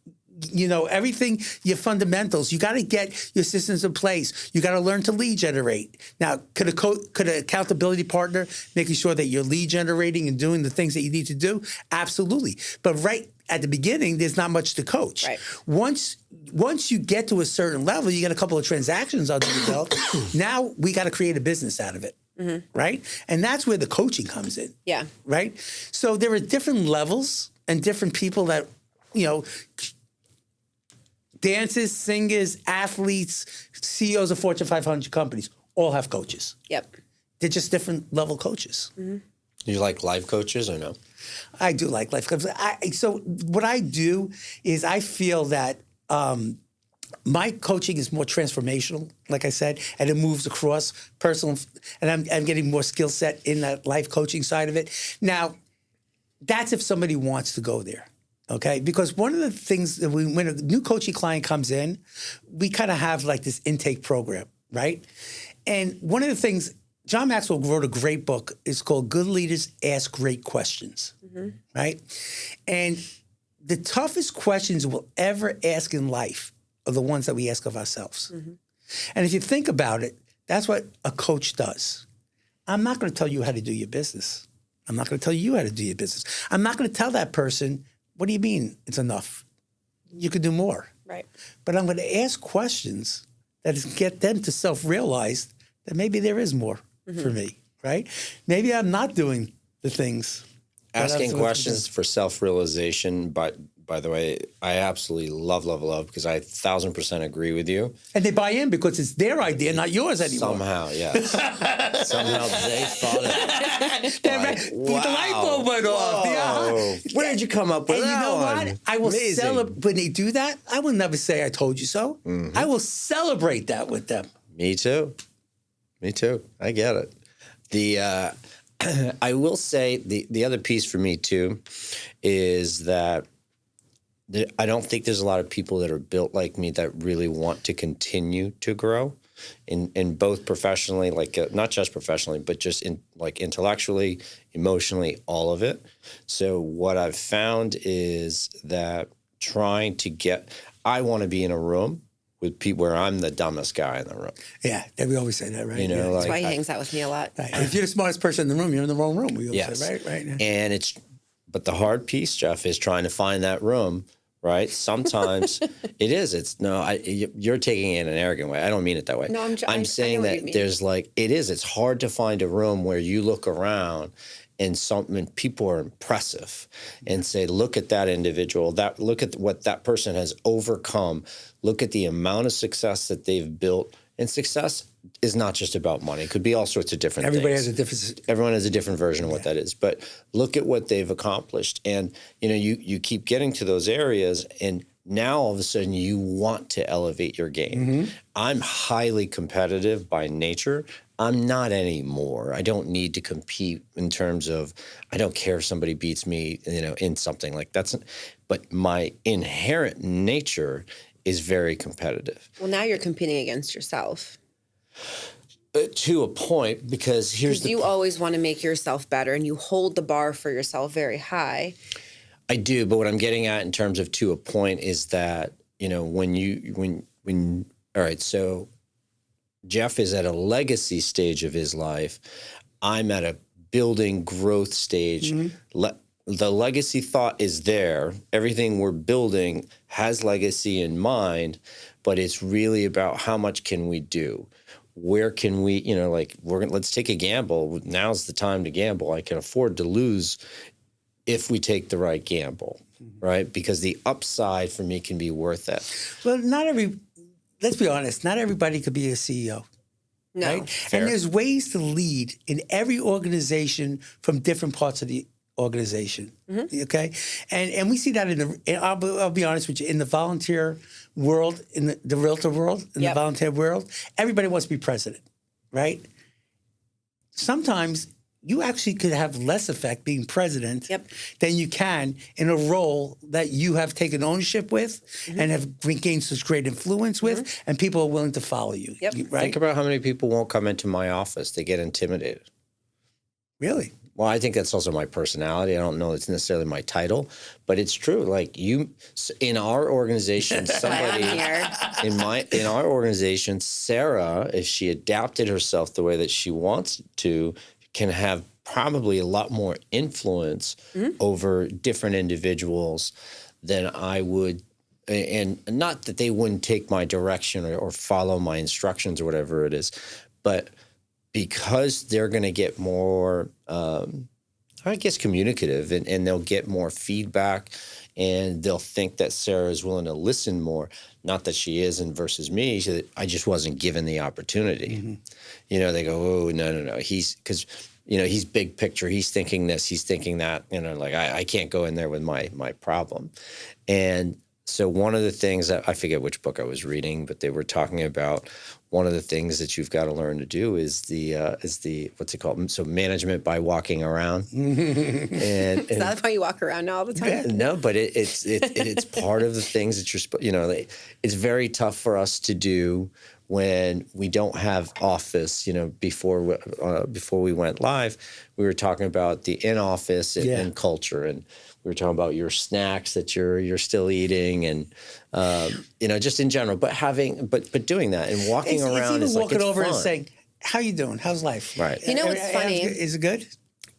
everything, your fundamentals. You got to get your systems in place. You got to learn to lead generate. Now, could an accountability partner making sure that you're lead generating and doing the things that you need to do? Absolutely. But right at the beginning, there's not much to coach. Right. Once you get to a certain level, you get a couple of transactions under your belt. Now we got to create a business out of it. Right? And that's where the coaching comes in. Yeah. Right? So there are different levels and different people that, dancers, singers, athletes, CEOs of Fortune 500 companies all have coaches. Yep. They're just different level coaches. You like life coaches or no? I do like life coaches. So what I do is I feel that my coaching is more transformational, like I said, and it moves across personal, and I'm getting more skill set in that life coaching side of it. Now, that's if somebody wants to go there. Okay, because one of the things that when a new coaching client comes in, we kind of have like this intake program, right? And one of the things, John Maxwell wrote a great book. It's called Good Leaders Ask Great Questions, right? And the toughest questions we'll ever ask in life are the ones that we ask of ourselves. And if you think about it, that's what a coach does. I'm not going to tell you how to do your business. I'm not going to tell you how to do your business. I'm not going to tell that person, what do you mean it's enough? You could do more. Right. But I'm going to ask questions that get them to self-realize that maybe there is more for me, right? Maybe I'm not doing the things. Asking questions for self-realization, but by the way, I absolutely love because I 1,000% agree with you. And they buy in because it's their idea, not yours anymore. Somehow, yes. Somehow they thought of it. The light bulb went off. Yeah. Where did you come up with and that you know one? what? I will celebrate. When they do that, I will never say I told you so. I will celebrate that with them. Me too. I get it. I will say the other piece for me too is that I don't think there's a lot of people that are built like me that really want to continue to grow in both professionally, like not just professionally, but just in like intellectually, emotionally, all of it. So what I've found is that I want to be in a room with people where I'm the dumbest guy in the room. Yeah, we always say that, right? You know, yeah. That's why he hangs out with me a lot. Right. If you're the smartest person in the room, you're in the wrong room. We always say, right? Yeah. And but the hard piece, Jeff, is trying to find that room. Right. Sometimes you're taking it in an arrogant way. I don't mean it that way. No, I'm saying that there's it's hard to find a room where you look around and people are impressive and say, look at that individual, look at what that person has overcome. Look at the amount of success that they've built. And success is not just about money. It could be all sorts of different things. Everyone has a different version of what that is. But look at what they've accomplished. And, you keep getting to those areas, and now all of a sudden you want to elevate your game. Mm-hmm. I'm highly competitive by nature. I'm not anymore. I don't need to compete in terms of, I don't care if somebody beats me, in something like that's. But my inherent nature is very competitive. Well, now you're competing against yourself. To a point, because you always want to make yourself better, and you hold the bar for yourself very high. I do, but what I'm getting at in terms of to a point is that, all right, so Jeff is at a legacy stage of his life. I'm at a building growth stage. Mm-hmm. The legacy thought is there. Everything we're building has legacy in mind, but it's really about how much can we do? Where can we, let's take a gamble. Now's the time to gamble. I can afford to lose if we take the right gamble, right? Because the upside for me can be worth it. Well, let's be honest, not everybody could be a CEO. No. Right? Fair. And there's ways to lead in every organization from different parts of the organization. Mm-hmm. Okay. And we see that I'll be honest with you, in the volunteer world, in the realtor world, in the volunteer world, everybody wants to be president, right? Sometimes you actually could have less effect being president than you can in a role that you have taken ownership with and have gained such great influence with, and people are willing to follow you. Yep. Right? Think about how many people won't come into my office. They get intimidated. Really? Well, I think that's also my personality. I don't know it's necessarily my title, but it's true. Like in our organization, somebody in our organization, Sarah, if she adapted herself the way that she wants to, can have probably a lot more influence over different individuals than I would. And not that they wouldn't take my direction or follow my instructions or whatever it is, but because they're going to get more, I guess, communicative, and they'll get more feedback, and they'll think that Sarah is willing to listen more. Not that she isn't versus me. I just wasn't given the opportunity. Mm-hmm. They go, oh, no. Because he's big picture. He's thinking this, he's thinking that. I can't go in there with my problem. And so one of the things that I forget which book I was reading, but they were talking about one of the things that you've got to learn to do is the what's it called? So management by walking around. Is that why you walk around all the time? No, but it's part of the things that you're it's very tough for us to do when we don't have office. Before we went live, we were talking about the in-office and culture, and we were talking about your snacks that you're still eating, and just in general. But doing that and walking around is walking over fun. and saying, "How you doing? How's life?" Right. You know what's funny? Is it good?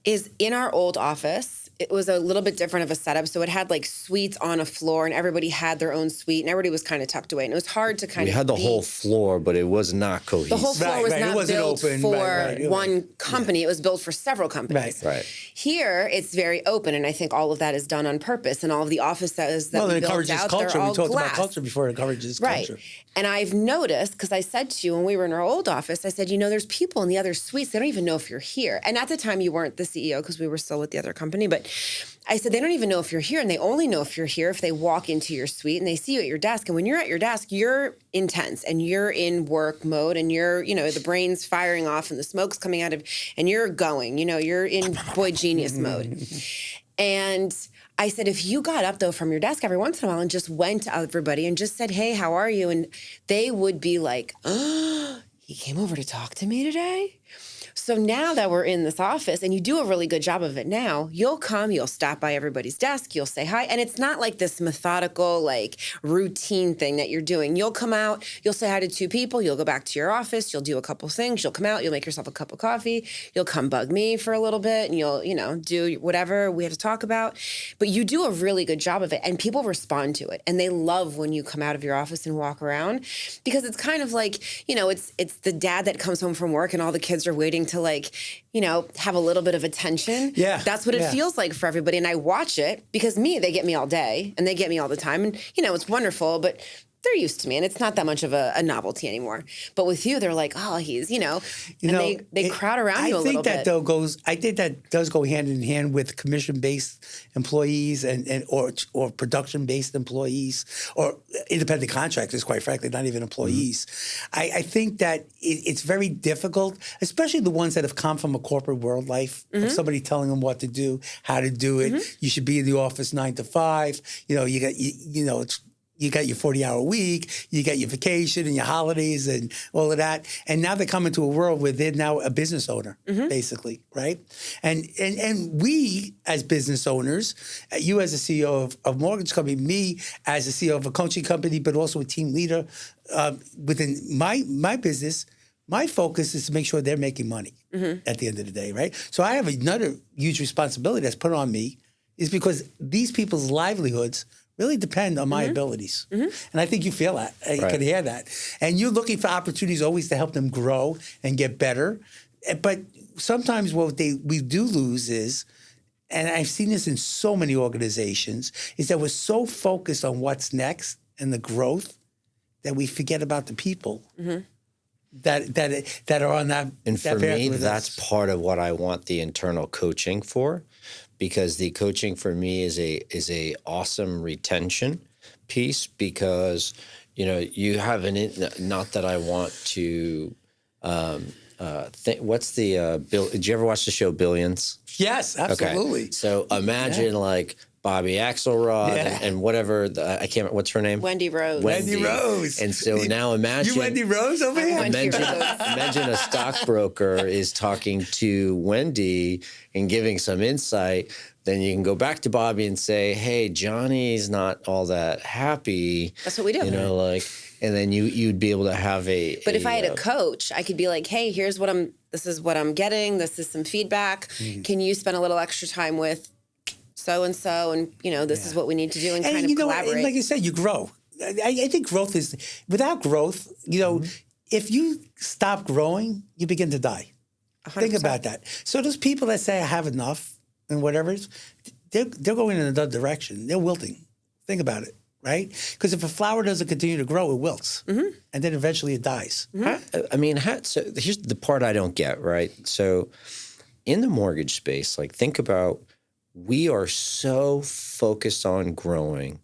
Is in our old office, it was a little bit different of a setup. So it had like suites on a floor, and everybody had their own suite, and everybody was kind of tucked away. And it was hard to kind of. We had the whole floor, but it was not cohesive. The whole floor was not built for one company. Yeah. It was built for several companies. Right. Here, it's very open, and I think all of that is done on purpose. And all of the offices that we built out, culture. They're all we talked glass. about culture before. It encourages culture. And I've noticed, because I said to you when we were in our old office, I said, there's people in the other suites. They don't even know if you're here. And at the time, you weren't the CEO because we were still with the other company. But But I said, they don't even know if you're here, and they only know if you're here if they walk into your suite and they see you at your desk. And when you're at your desk, you're intense and you're in work mode, and you're, the brain's firing off and the smoke's coming out of, and you're going, you're in boy genius mode. And I said, if you got up though from your desk every once in a while and just went to everybody and just said, hey, how are you? And they would be like, oh, he came over to talk to me today? So now that we're in this office, and you do a really good job of it now, you'll come, you'll stop by everybody's desk, you'll say hi. And it's not like this methodical, like routine thing that you're doing. You'll come out, you'll say hi to 2 people, you'll go back to your office, you'll do a couple things, you'll come out, you'll make yourself a cup of coffee, you'll come bug me for a little bit, and you'll, do whatever we have to talk about. But you do a really good job of it, and people respond to it. And they love when you come out of your office and walk around, because it's kind of like, it's the dad that comes home from work and all the kids are waiting to have a little bit of attention. Yeah. That's what it feels like for everybody. And I watch it because they get me all day and they get me all the time. And, it's wonderful, but they're used to me, and it's not that much of a novelty anymore. But with you, they're like, oh, he's, and they crowd around you a little bit. I think that does go hand in hand with commission-based employees or production-based employees or independent contractors, quite frankly, not even employees. I think that it's very difficult, especially the ones that have come from a corporate world life, of somebody telling them what to do, how to do it. You should be in the office 9 to 5. You got your 40-hour week, you got your vacation and your holidays and all of that. And now they come into a world where they're now a business owner, basically, right? And we as business owners, you as a CEO of mortgage company, me as a CEO of a coaching company, but also a team leader within my business, my focus is to make sure they're making money at the end of the day, right? So I have another huge responsibility that's put on me, is because these people's livelihoods really depend on my abilities. And I think you feel that. You can hear that. And you're looking for opportunities always to help them grow and get better. But sometimes what we do lose is, and I've seen this in so many organizations, is that we're so focused on what's next and the growth that we forget about the people that are on that. And for me, that's part of what I want the internal coaching for. Because the coaching for me is a awesome retention piece, because you have not that I want to what's the Bill? Did you ever watch the show Billions? Yes, absolutely. Okay. So imagine like Bobby Axelrod and whatever I can't remember, what's her name? Wendy Rose. Wendy Rose. And so now imagine you Wendy Rose over here. Imagine a stockbroker is talking to Wendy and giving some insight. Then you can go back to Bobby and say, hey, Johnny's not all that happy. That's what we do. And then you'd be able to have But if I had a coach, I could be like, hey, this is what I'm getting. This is some feedback. Can you spend a little extra time with so-and-so? And, this is what we need to do, and kind of collaborate. And like you said, you grow. I think growth is, without growth, if you stop growing, you begin to die. 100%. Think about that. So those people that say I have enough and whatever, they're going in another direction. They're wilting. Think about it, right? Because if a flower doesn't continue to grow, it wilts. And then eventually it dies. So here's the part I don't get, right? So in the mortgage space, think about, we are so focused on growing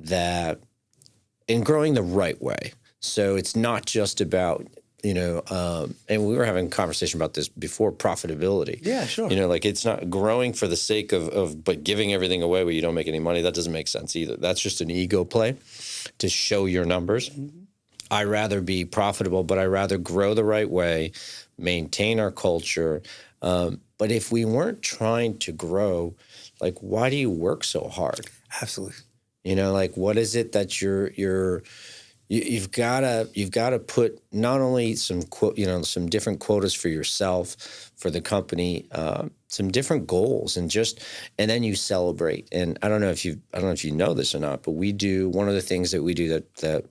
and growing the right way. So it's not just about, and we were having a conversation about this before, profitability. Yeah, sure. It's not growing for the sake of but giving everything away where you don't make any money. That doesn't make sense either. That's just an ego play to show your numbers. I'd rather be profitable, but I'd rather grow the right way, maintain our culture. But if we weren't trying to grow, why do you work so hard? Absolutely. What is it that you've got to put not only some different quotas for yourself, for the company, some different goals, and then you celebrate. And I don't know if you know this or not, but we do, one of the things that we do that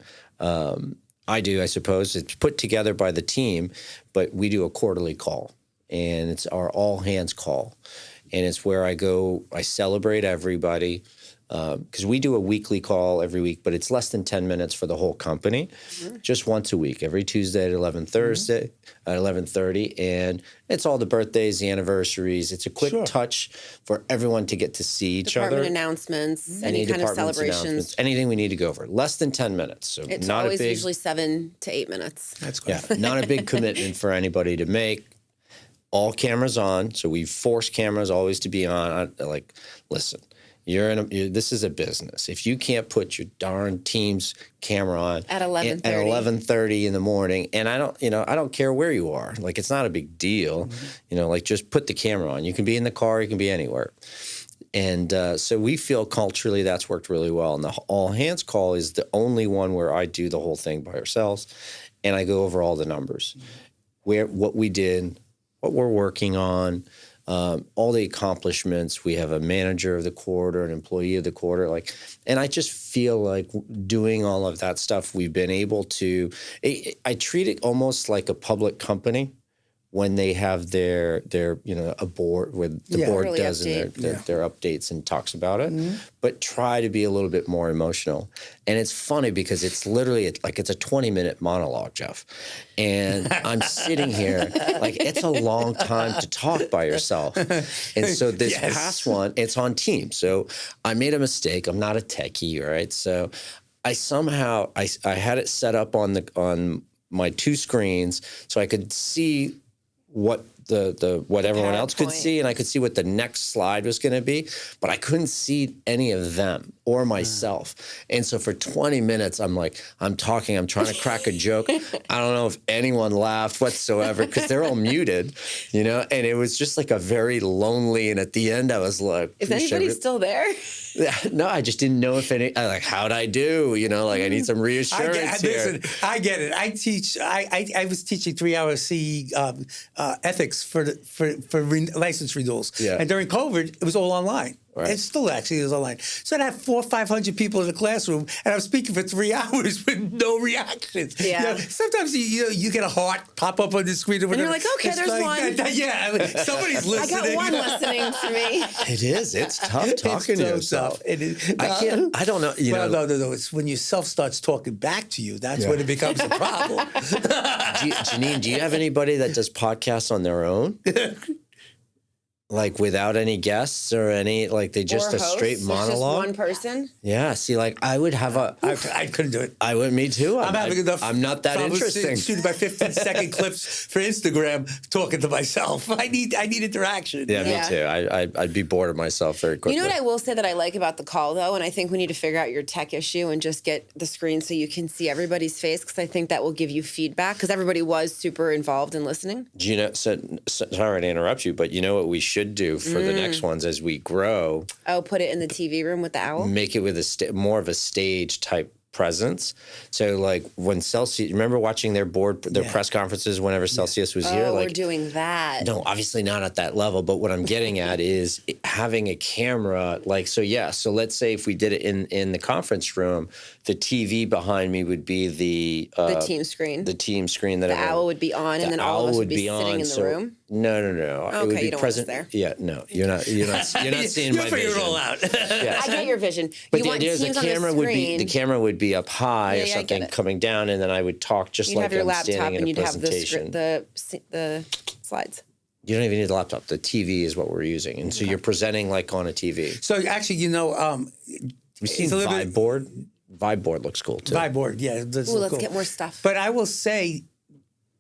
I do, I suppose, it's put together by the team, but we do a quarterly call, and it's our all hands call. And it's where I celebrate everybody. because we do a weekly call every week, but it's less than 10 minutes for the whole company, just once a week, every Tuesday at 11:30, and it's all the birthdays, the anniversaries. It's a quick touch for everyone to get to see each other. Department announcements, any kind of celebrations. Anything we need to go over. Less than 10 minutes. So It's not always a big, usually 7 to 8 minutes. That's great. yeah, not a big commitment for anybody to make. All cameras on, so we force cameras always to be on. Like, listen, this is a business. If you can't put your darn team's camera on At 11:30. at 11:30 in the morning, and I don't care where you are. Like, it's not a big deal. Like, just put the camera on. You can be in the car, you can be anywhere. And so we feel culturally that's worked really well. And the all hands call is the only one where I do the whole thing by ourselves, and I go over all the numbers, what we did, what we're working on, all the accomplishments. We have a manager of the quarter, an employee of the quarter, and I just feel like doing all of that stuff, we've been able to. I treat it almost like a public company when they have their a board where the board does their updates and talks about it, but try to be a little bit more emotional. And it's funny because it's literally it's a 20-minute monologue, Jeff. And I'm sitting here like it's a long time to talk by yourself. And so this past one, it's on Teams. So I made a mistake. I'm not a techie, right? So I somehow I had it set up on my two screens so I could see what what everyone else could see, and I could see what the next slide was going to be, but I couldn't see any of them or myself. And so for 20 minutes, I'm talking, I'm trying to crack a joke. I don't know if anyone laughed whatsoever because they're all muted, and it was just like a very lonely, and at the end I was like, is anybody still there? No, I just didn't know if how'd I do? I need some reassurance here. Listen, I get it. I teach. I was teaching 3-hour CE ethics for license renewals, and during COVID, it was all online. Right. It still actually is online. So I'd have 400 or 500 people in the classroom, and I'm speaking for 3 hours with no reactions. Yeah. Sometimes you get a heart pop up on the screen or whatever. And you're like, okay, there's one. Somebody's listening. I got one listening to me. It is. It's tough talking to yourself. It is. I don't know. No. It's when yourself starts talking back to you. That's when it becomes a problem. Janine, do you have anybody that does podcasts on their own? Like without any guests or any, they just a straight monologue? Just one person? Yeah. See, I would have I couldn't do it. Me too. I'm having enough. I'm not that interesting. Shooting my 15-second clips for Instagram, talking to myself. I need interaction. Yeah, me too. I'd be bored of myself very quickly. You know what I will say that I like about the call, though? And I think we need to figure out your tech issue and just get the screen so you can see everybody's face, because I think that will give you feedback, because everybody was super involved in listening. Sorry to interrupt you, but you know what we should do for the next ones as we grow? Oh, put it in the TV room with the owl? Make it with more of a stage type presence. So when Celsius, remember watching their press conferences whenever Celsius was here? We're doing that. No, obviously not at that level, but what I'm getting at is having a camera, so let's say if we did it in the conference room, the TV behind me would be the team screen. The team screen that the owl would be on, and then all of us would be sitting in the room. No. Okay, it would be you don't present. Want us there. Yeah, no, you're not seeing my vision. You'll figure it all out. I get your vision. But the idea is the camera would be up high or something coming down, and then I would talk just you'd like have your I'm laptop standing and in a presentation. you'd have the slides. You don't even need the laptop. The TV is what we're using, and so you're presenting on a TV. So actually, We've seen Vibe board. Vibe board looks cool too. Vibe board, yeah. Let's get more stuff. But I will say,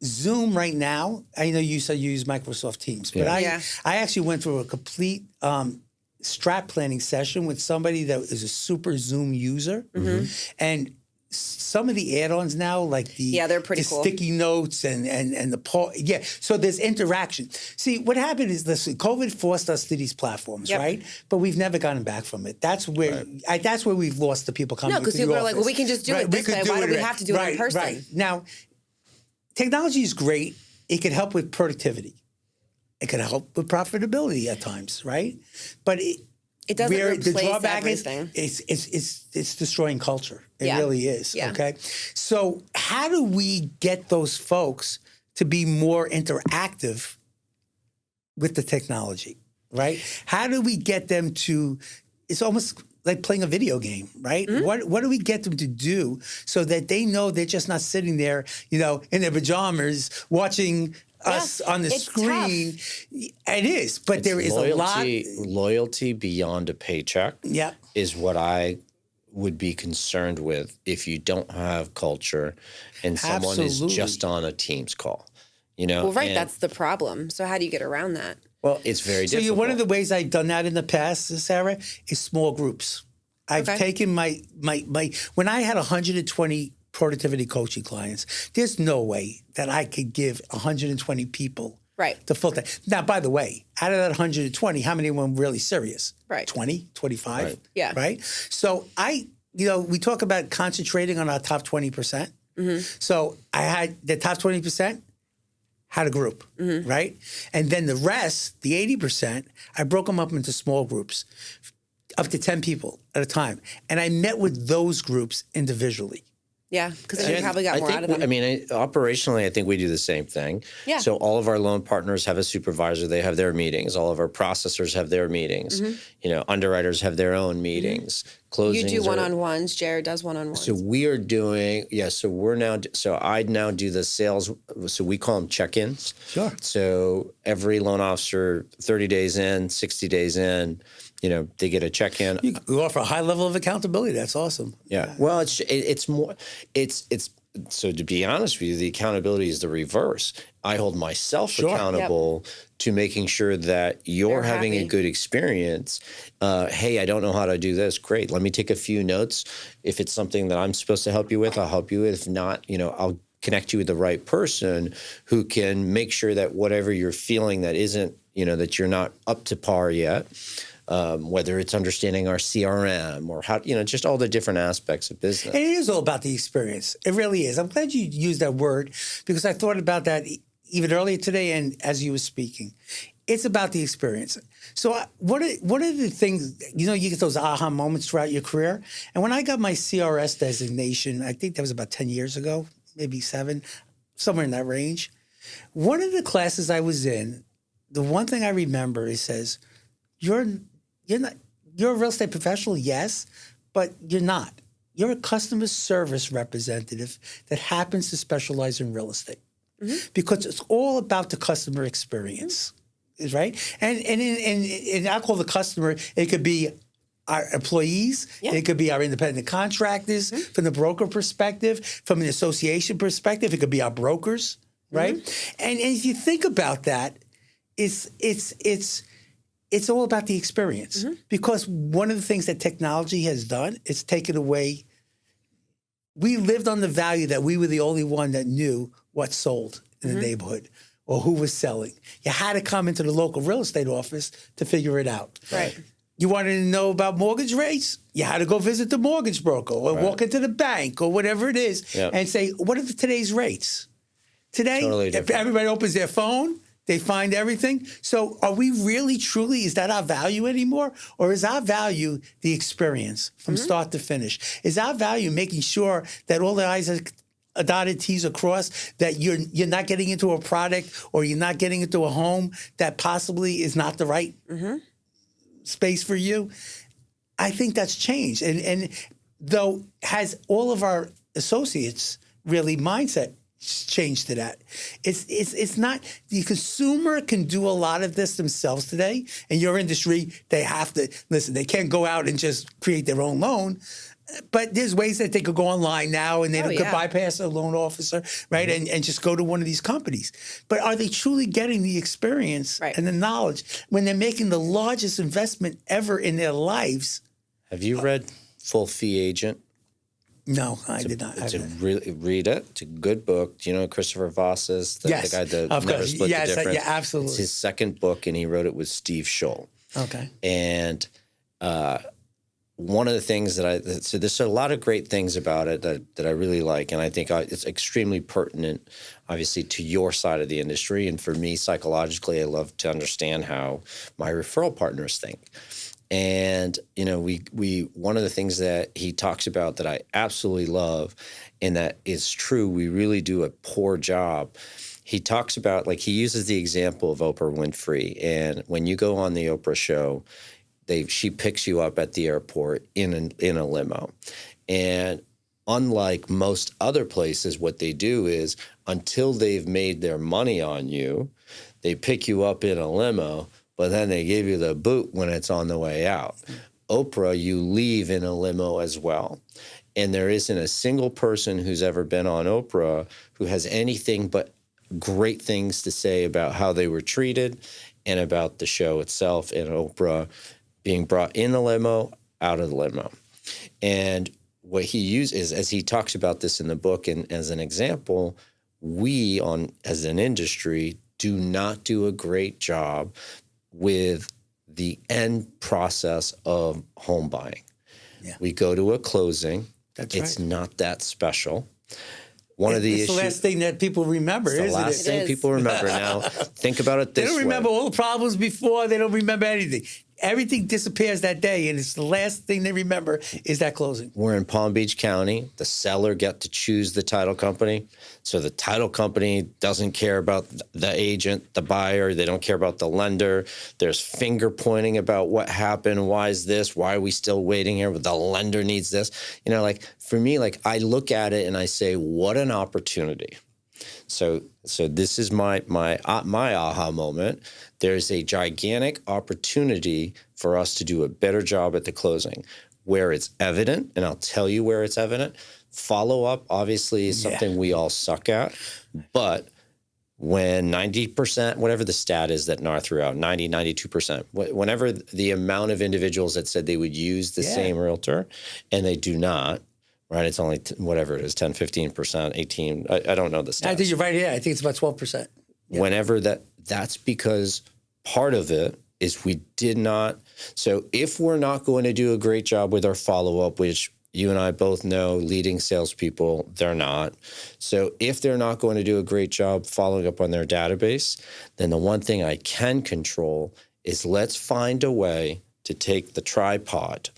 Zoom right now, I know you said you use Microsoft Teams, but I actually went through a complete strat planning session with somebody that is a super Zoom user. And some of the add-ons now, they're pretty cool. Sticky notes and the so there's interaction. See, what happened is this: COVID forced us to these platforms, right? But we've never gotten back from it. That's where we've lost the people coming. No, because people are like, well, we can just do it this way. Why do we have to do it in person? Right now, technology is great. It can help with productivity. It can help with profitability at times, right? But it doesn't replace the drawback everything. It's destroying culture. It really is. Yeah. Okay. So how do we get those folks to be more interactive with the technology, right? How do we get them to? It's almost like playing a video game, right? What do we get them to do so that they know they're just not sitting there, in their pajamas watching us on the screen? Tough. It is, but there is a lot. Loyalty beyond a paycheck Yeah. is what I would be concerned with if you don't have culture and someone is just on a Teams call, Well, right, that's the problem. So how do you get around that? Well, it's very difficult. One of the ways I've done that in the past, Sarah, is small groups. I've taken my when I had 120 productivity coaching clients, there's no way that I could give 120 people the full time. Now, by the way, out of that 120, how many were really serious? Right. 20, 25? Right. Yeah. Right? So we talk about concentrating on our top 20%. So I had the top 20%, had a group, right? And then the rest, the 80%, I broke them up into small groups, up to 10 people at a time. And I met with those groups individually. Yeah, because then you probably got more out of them. Operationally, I think we do the same thing. Yeah. So all of our loan partners have a supervisor. They have their meetings. All of our processors have their meetings. Underwriters have their own meetings. Closings. You do one-on-ones. Jared does one-on-ones. So we are doing, so I now do the sales. So we call them check-ins. Sure. So every loan officer, 30 days in, 60 days in, they get a check-in. You offer a high level of accountability. That's awesome. Yeah. Well, it's more, so to be honest with you, the accountability is the reverse. I hold myself accountable to making sure that you're having a good experience. Hey, I don't know how to do this. Great. Let me take a few notes. If it's something that I'm supposed to help you with, I'll help you with. If not, I'll connect you with the right person who can make sure that whatever you're feeling that isn't, that you're not up to par yet, whether it's understanding our CRM or how, just all the different aspects of business. And it is all about the experience. It really is. I'm glad you used that word because I thought about that even earlier today and as you were speaking. It's about the experience. So what are the things, you get those aha moments throughout your career. And when I got my CRS designation, I think that was about 10 years ago, maybe 7, somewhere in that range. One of the classes I was in, the one thing I remember, it says, you're a real estate professional, yes, but you're not. You're a customer service representative that happens to specialize in real estate because it's all about the customer experience, is right? And I call the customer, it could be our employees, it could be our independent contractors, from the broker perspective, from an association perspective, it could be our brokers, right? And if you think about that, it's all about the experience because one of the things that technology has done is taken away. We lived on the value that we were the only one that knew what sold in the neighborhood or who was selling. You had to come into the local real estate office to figure it out. Right. You wanted to know about mortgage rates? You had to go visit the mortgage broker or walk into the bank or whatever it is and say, what are today's rates? Today, if everybody opens their phone, they find everything. So are we really, truly, is that our value anymore? Or is our value the experience from start to finish? Is our value making sure that all the I's are dotted, T's are crossed, that you're not getting into a product or you're not getting into a home that possibly is not the right space for you? I think that's changed. And though has all of our associates really mindset change to that. It's not, the consumer can do a lot of this themselves today. In your industry, they have to, listen, they can't go out and just create their own loan, but there's ways that they could go online now and they could bypass a loan officer, right? And just go to one of these companies. But are they truly getting the experience and the knowledge when they're making the largest investment ever in their lives? Have you read Full Fee Agent? No, I did not. Read it. It's a good book. Do you know Christopher Voss is? The guy that never split the difference. Yeah, absolutely. It's his second book, and he wrote it with Steve Scholl. Okay. And one of the things so there's a lot of great things about it that I really like, and I think it's extremely pertinent, obviously, to your side of the industry. And for me, psychologically, I love to understand how my referral partners think. And, we one of the things that he talks about that I absolutely love and that is true, we really do a poor job. He talks about, he uses the example of Oprah Winfrey. And when you go on the Oprah show, she picks you up at the airport in a limo. And unlike most other places, what they do is until they've made their money on you, they pick you up in a limo, but then they give you the boot when it's on the way out. Oprah, you leave in a limo as well. And there isn't a single person who's ever been on Oprah who has anything but great things to say about how they were treated and about the show itself and Oprah being brought in the limo, out of the limo. And what he uses, as he talks about this in the book and as an example, we as an industry do not do a great job with the end process of home buying. Yeah. We go to a closing. It's not that special. It's the last thing that people remember, isn't it? It's the last thing people remember. Now, think about it this way. They don't remember all the problems before. They don't remember anything. Everything disappears that day, and it's the last thing they remember is that closing. We're in Palm Beach County. The seller get to choose the title company. So the title company doesn't care about the agent, the buyer. They don't care about the lender. There's finger pointing about what happened. Why is this? Why are we still waiting here? The lender needs this. For me, I look at it and I say, what an opportunity. So this is my aha moment. There's a gigantic opportunity for us to do a better job at the closing where it's evident, and I'll tell you where it's evident. Follow up, obviously, is something we all suck at, but when 90%, whatever the stat is that NAR threw out, 90, 92%, whenever the amount of individuals that said they would use the same realtor and they do not, right? It's only whatever it is, 10, 15%, 18. I don't know the stats. I think you're right. Yeah, I think it's about 12%. Yeah. Whenever that's because part of it is we did not. So if we're not going to do a great job with our follow-up, which you and I both know leading salespeople, they're not. So if they're not going to do a great job following up on their database, then the one thing I can control is let's find a way to take the tripod,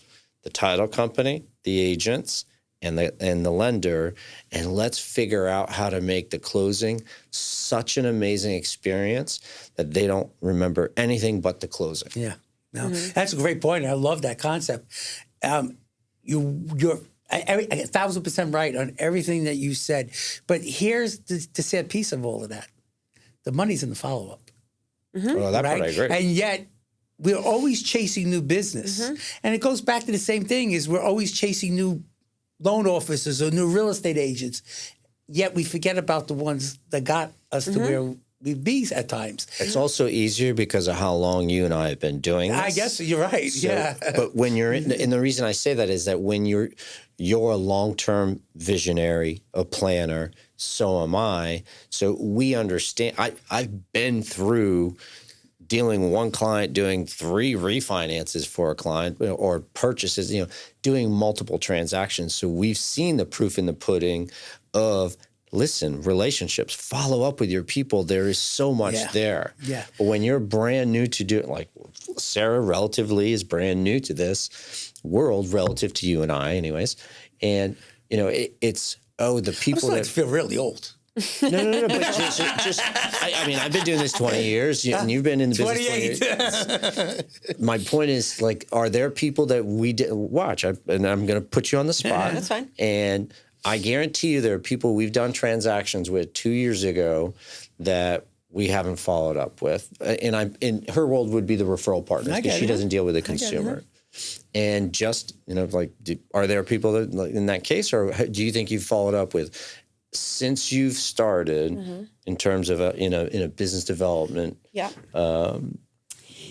the title company, the agents, and the lender, and let's figure out how to make the closing such an amazing experience that they don't remember anything but the closing. Yeah, no, that's a great point. I love that concept. You're 1,000% right on everything that you said. But here's the sad piece of all of that: the money's in the follow-up. Well, that part I agree. And yet, we're always chasing new business, and it goes back to the same thing: is we're always chasing new loan officers or new real estate agents, yet we forget about the ones that got us to where we'd be at times. It's also easier because of how long you and I have been doing this. I guess you're right, But when you're in, and the reason I say that is that when you're a long-term visionary, a planner, so am I. So we understand. I've been through dealing with one client, doing 3 refinances for a client or purchases, doing multiple transactions. So we've seen the proof in the pudding of, listen, relationships, follow up with your people. There is so much there. Yeah. But when you're brand new to do it, like Sarah relatively is brand new to this world relative to you and I anyways. And, it's, the people that feel really old. No. But just I've been doing this 20 years, and you've been in the business 20 years. My point is, are there people that we watch? And I'm going to put you on the spot. That's fine. And I guarantee you there are people we've done transactions with 2 years ago that we haven't followed up with. And in her world would be the referral partners because she doesn't deal with the consumer. And just, are there people that, in that case, or do you think you've followed up with? Since you've started in terms of in a business development role.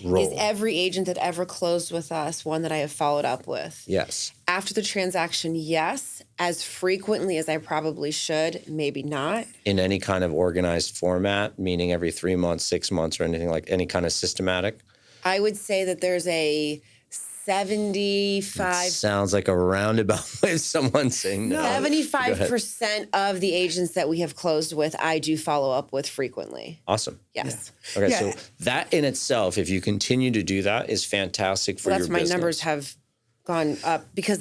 Is every agent that ever closed with us one that I have followed up with? Yes. After the transaction, yes. As frequently as I probably should, maybe not. In any kind of organized format, meaning every 3 months, 6 months, or anything like any kind of systematic? I would say that there's a 75. It sounds like a roundabout way of someone saying no. 75% of the agents that we have closed with, I do follow up with frequently. Awesome. Yes. Yeah. Okay, so that in itself, if you continue to do that, is fantastic for your business. My numbers have gone up because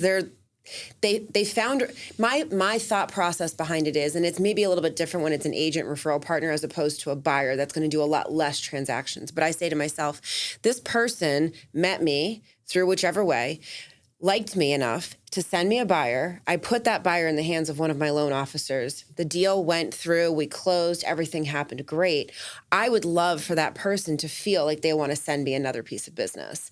they found my thought process behind it is, and it's maybe a little bit different when it's an agent referral partner as opposed to a buyer that's going to do a lot less transactions. But I say to myself, this person met me through whichever way, liked me enough to send me a buyer. I put that buyer in the hands of one of my loan officers. The deal went through, we closed, everything happened great. I would love for that person to feel like they want to send me another piece of business.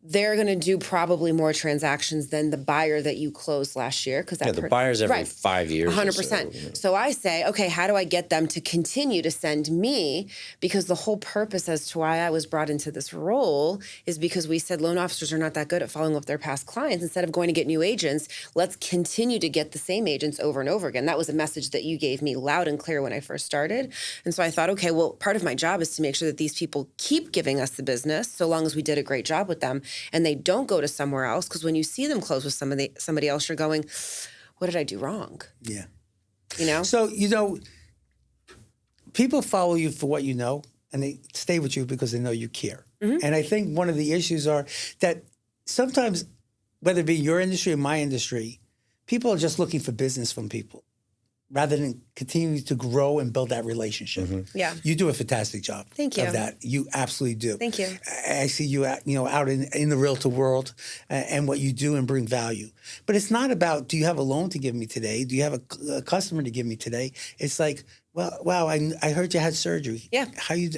They're going to do probably more transactions than the buyer that you closed last year. Because the buyer's every 5 years. 100%. So I say, okay, how do I get them to continue to send me? Because the whole purpose as to why I was brought into this role is because we said loan officers are not that good at following up their past clients. Instead of going to get new agents, let's continue to get the same agents over and over again. That was a message that you gave me loud and clear when I first started. And so I thought, okay, well, part of my job is to make sure that these people keep giving us the business so long as we did a great job with them. And they don't go to somewhere else, because when you see them close with somebody else, you're going, what did I do wrong? Yeah. You know? So, people follow you for what you know, and they stay with you because they know you care. Mm-hmm. And I think one of the issues are that sometimes, whether it be your industry or my industry, people are just looking for business from people rather than continuing to grow and build that relationship. Mm-hmm. Yeah. You do a fantastic job. Thank you. Of that. You absolutely do. Thank you. I see you out in the realtor world and what you do and bring value. But it's not about, do you have a loan to give me today? Do you have a customer to give me today? It's like, well, wow, I heard you had surgery. Yeah. How you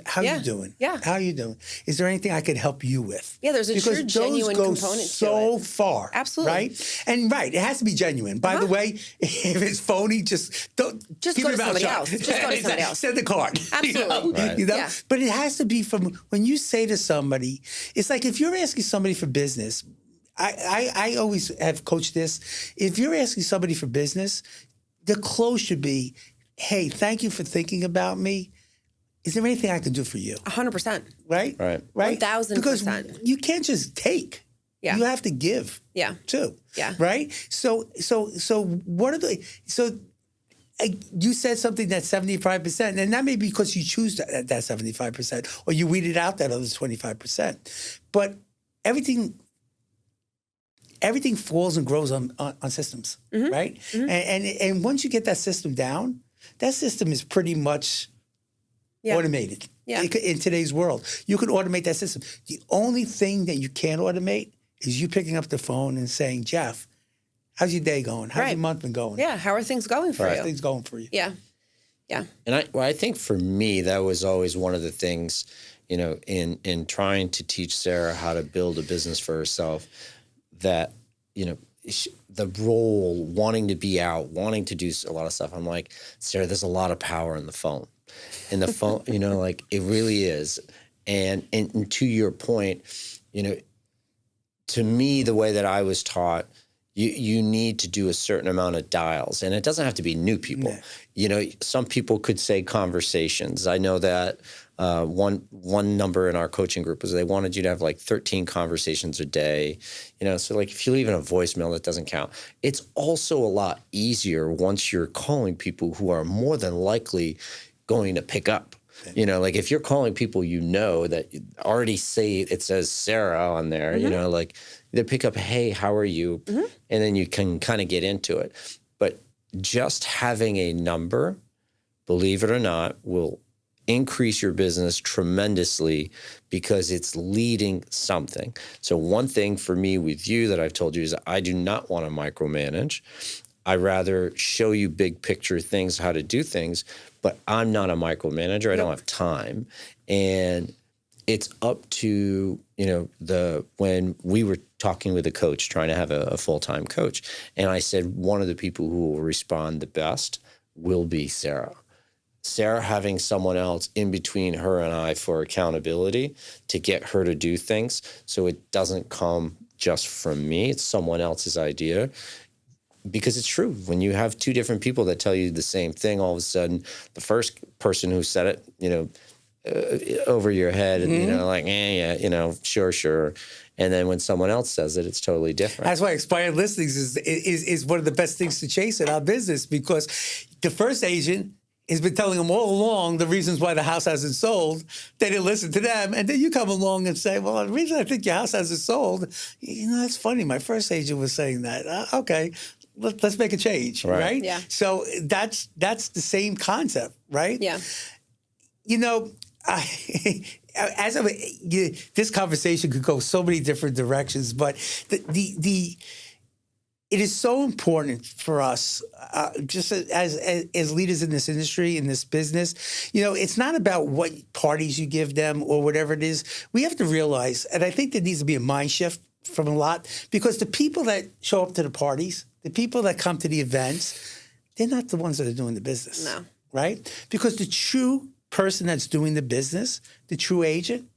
doing? Yeah. How you doing? Is there anything I could help you with? Yeah, there's a true genuine component to it. So far. Absolutely. Right? And it has to be genuine. By the way, if it's phony, just don't Just keep go your to mouth somebody shut. else. Just go to somebody else. Send the card. Absolutely. Right. Yeah. But it has to be from when you say to somebody, it's like if you're asking somebody for business, I always have coached this. If you're asking somebody for business, the close should be, hey, thank you for thinking about me. Is there anything I can do for you? 100%. Right? Right. 1000%. Because you can't just take. Yeah. You have to give. Yeah. Too. Yeah. Right? So what are you said something that's 75%, and that may be because you choose that 75%, or you weeded out that other 25%. But everything falls and grows on systems, Mm-hmm. right? Mm-hmm. And once you get that system down, that system is pretty much automated. Yeah. In today's world, you can automate that system. The only thing that you can't automate is you picking up the phone and saying, Jeff, how's your day going? How's your month been going? Yeah. How are things going for you? How's things going for you? Yeah. Yeah. And I think for me, that was always one of the things, in trying to teach Sarah how to build a business for herself, that, the role, wanting to be out, wanting to do a lot of stuff. I'm like, Sarah, there's a lot of power in the phone. And the phone, it really is. And to your point, to me, the way that I was taught, you need to do a certain amount of dials, and it doesn't have to be new people. Yeah. Some people could say conversations. I know that one number in our coaching group was they wanted you to have like 13 conversations a day. So like if you leave in a voicemail, that doesn't count. It's also a lot easier once you're calling people who are more than likely going to pick up. Like if you're calling people that already say it says Sarah on there, Mm-hmm. They pick up, hey, how are you? Mm-hmm. And then you can kind of get into it. But just having a number, believe it or not, will increase your business tremendously because it's leading something. So one thing for me with you that I've told you is I do not want to micromanage. I rather show you big picture things, how to do things, but I'm not a micromanager. I don't have time. And it's up to, when we were talking with a coach, trying to have a full-time coach, and I said, one of the people who will respond the best will be Sarah. Sarah having someone else in between her and I for accountability to get her to do things so it doesn't come just from me. It's someone else's idea. Because it's true. When you have two different people that tell you the same thing, all of a sudden, the first person who said it, over your head, and sure. And then when someone else says it, it's totally different. That's why expired listings is one of the best things to chase in our business, because the first agent has been telling them all along the reasons why the house hasn't sold. They didn't listen to them. And then you come along and say, well, the reason I think your house hasn't sold, that's funny. My first agent was saying that. Okay, let's make a change, right? Yeah. So that's the same concept, right? Yeah. This conversation could go so many different directions, but it is so important for us, just as leaders in this industry, in this business. It's not about what parties you give them or whatever it is. We have to realize, and I think there needs to be a mind shift from a lot, because the people that show up to the parties, the people that come to the events, they're not the ones that are doing the business. No. Right? Because the true person that's doing the business, the true agent,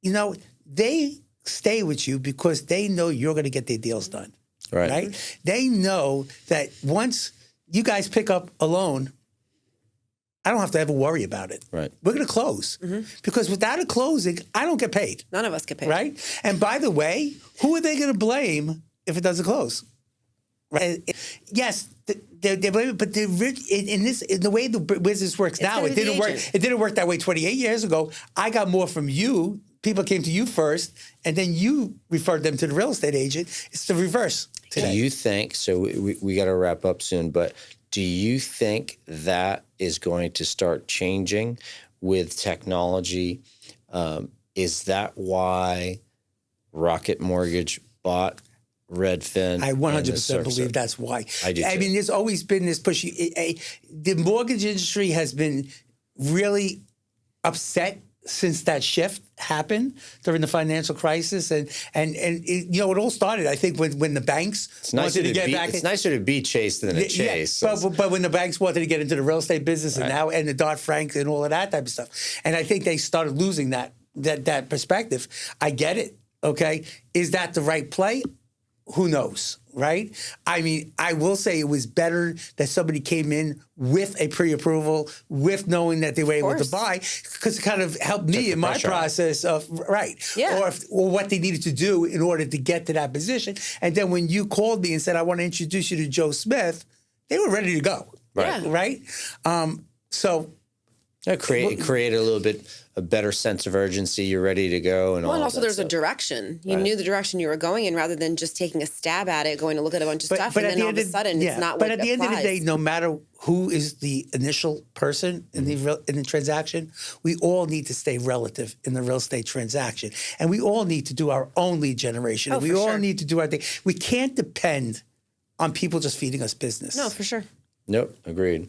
they stay with you because they know you're going to get their deals done. Right? They know that once you guys pick up a loan, I don't have to ever worry about it. Right. We're going to close. Because without a closing, I don't get paid. None of us get paid. Right? And by the way, who are they going to blame if it doesn't close? Right? Yes, they're blaming, but in the way the business works now, it didn't work. It didn't work that way 28 years ago. I got more from you. People came to you first, and then you referred them to the real estate agent. It's the reverse today. Do you think, so we got to wrap up soon, but do you think that is going to start changing with technology? Is that why Rocket Mortgage bought Redfin? I 100% believe that's why. I do too. I mean, there's always been this push. The mortgage industry has been really upset since that shift happened during the financial crisis, and it all started, I think, when the banks wanted to get back. It's nicer to be chased than a chase. Yeah, but when the banks wanted to get into the real estate business, and the Dodd-Frank and all of that type of stuff, and I think they started losing that perspective. I get it. Okay, is that the right play? Who knows, right? I mean, I will say it was better that somebody came in with a pre-approval, with knowing that they were able to buy, because it kind of helped me in my process of, or what they needed to do in order to get to that position. And then when you called me and said, I want to introduce you to Joe Smith, they were ready to go, right? So... create a little bit a better sense of urgency. You're ready to go, and also there's a direction. You knew the direction you were going in, rather than just taking a stab at it, going to look at a bunch of stuff, and then all of a sudden it's not. But at the end of the day, no matter who is the initial person in the transaction, we all need to stay relative in the real estate transaction, and we all need to do our own lead generation. We all need to do our thing. We can't depend on people just feeding us business. No, for sure. Nope, agreed.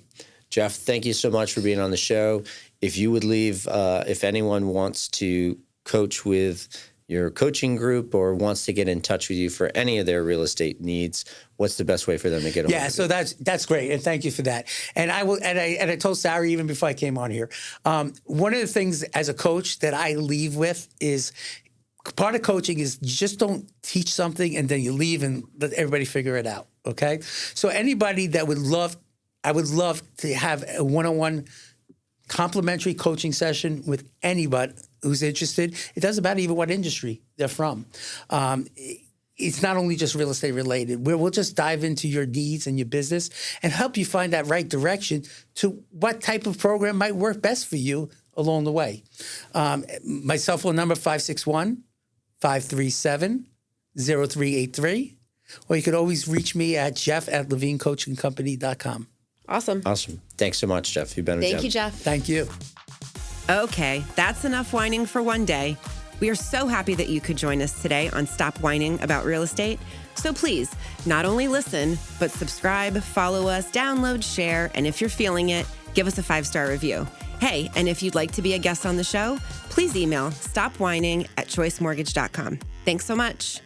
Jeff, thank you so much for being on the show. If you would leave, if anyone wants to coach with your coaching group or wants to get in touch with you for any of their real estate needs, what's the best way for them to get on? Yeah, so that's great, and thank you for that. And I told Sarah even before I came on here, one of the things as a coach that I leave with is, part of coaching is you just don't teach something and then you leave and let everybody figure it out. Okay, so anybody that I would love to have a one-on-one complimentary coaching session with anybody who's interested. It doesn't matter even what industry they're from. It's not only just real estate related. We'll just dive into your needs and your business and help you find that right direction to what type of program might work best for you along the way. My cell phone number, 561-537-0383. Or you could always reach me at jeff@levinecoachingcompany.com. Awesome. Thanks so much, Jeff. You've been a gem. Thank you, Jeff. Thank you. Okay, that's enough whining for one day. We are so happy that you could join us today on Stop Whining About Real Estate. So please, not only listen, but subscribe, follow us, download, share, and if you're feeling it, give us a 5-star review. Hey, and if you'd like to be a guest on the show, please email stopwhining@choicemortgage.com. Thanks so much.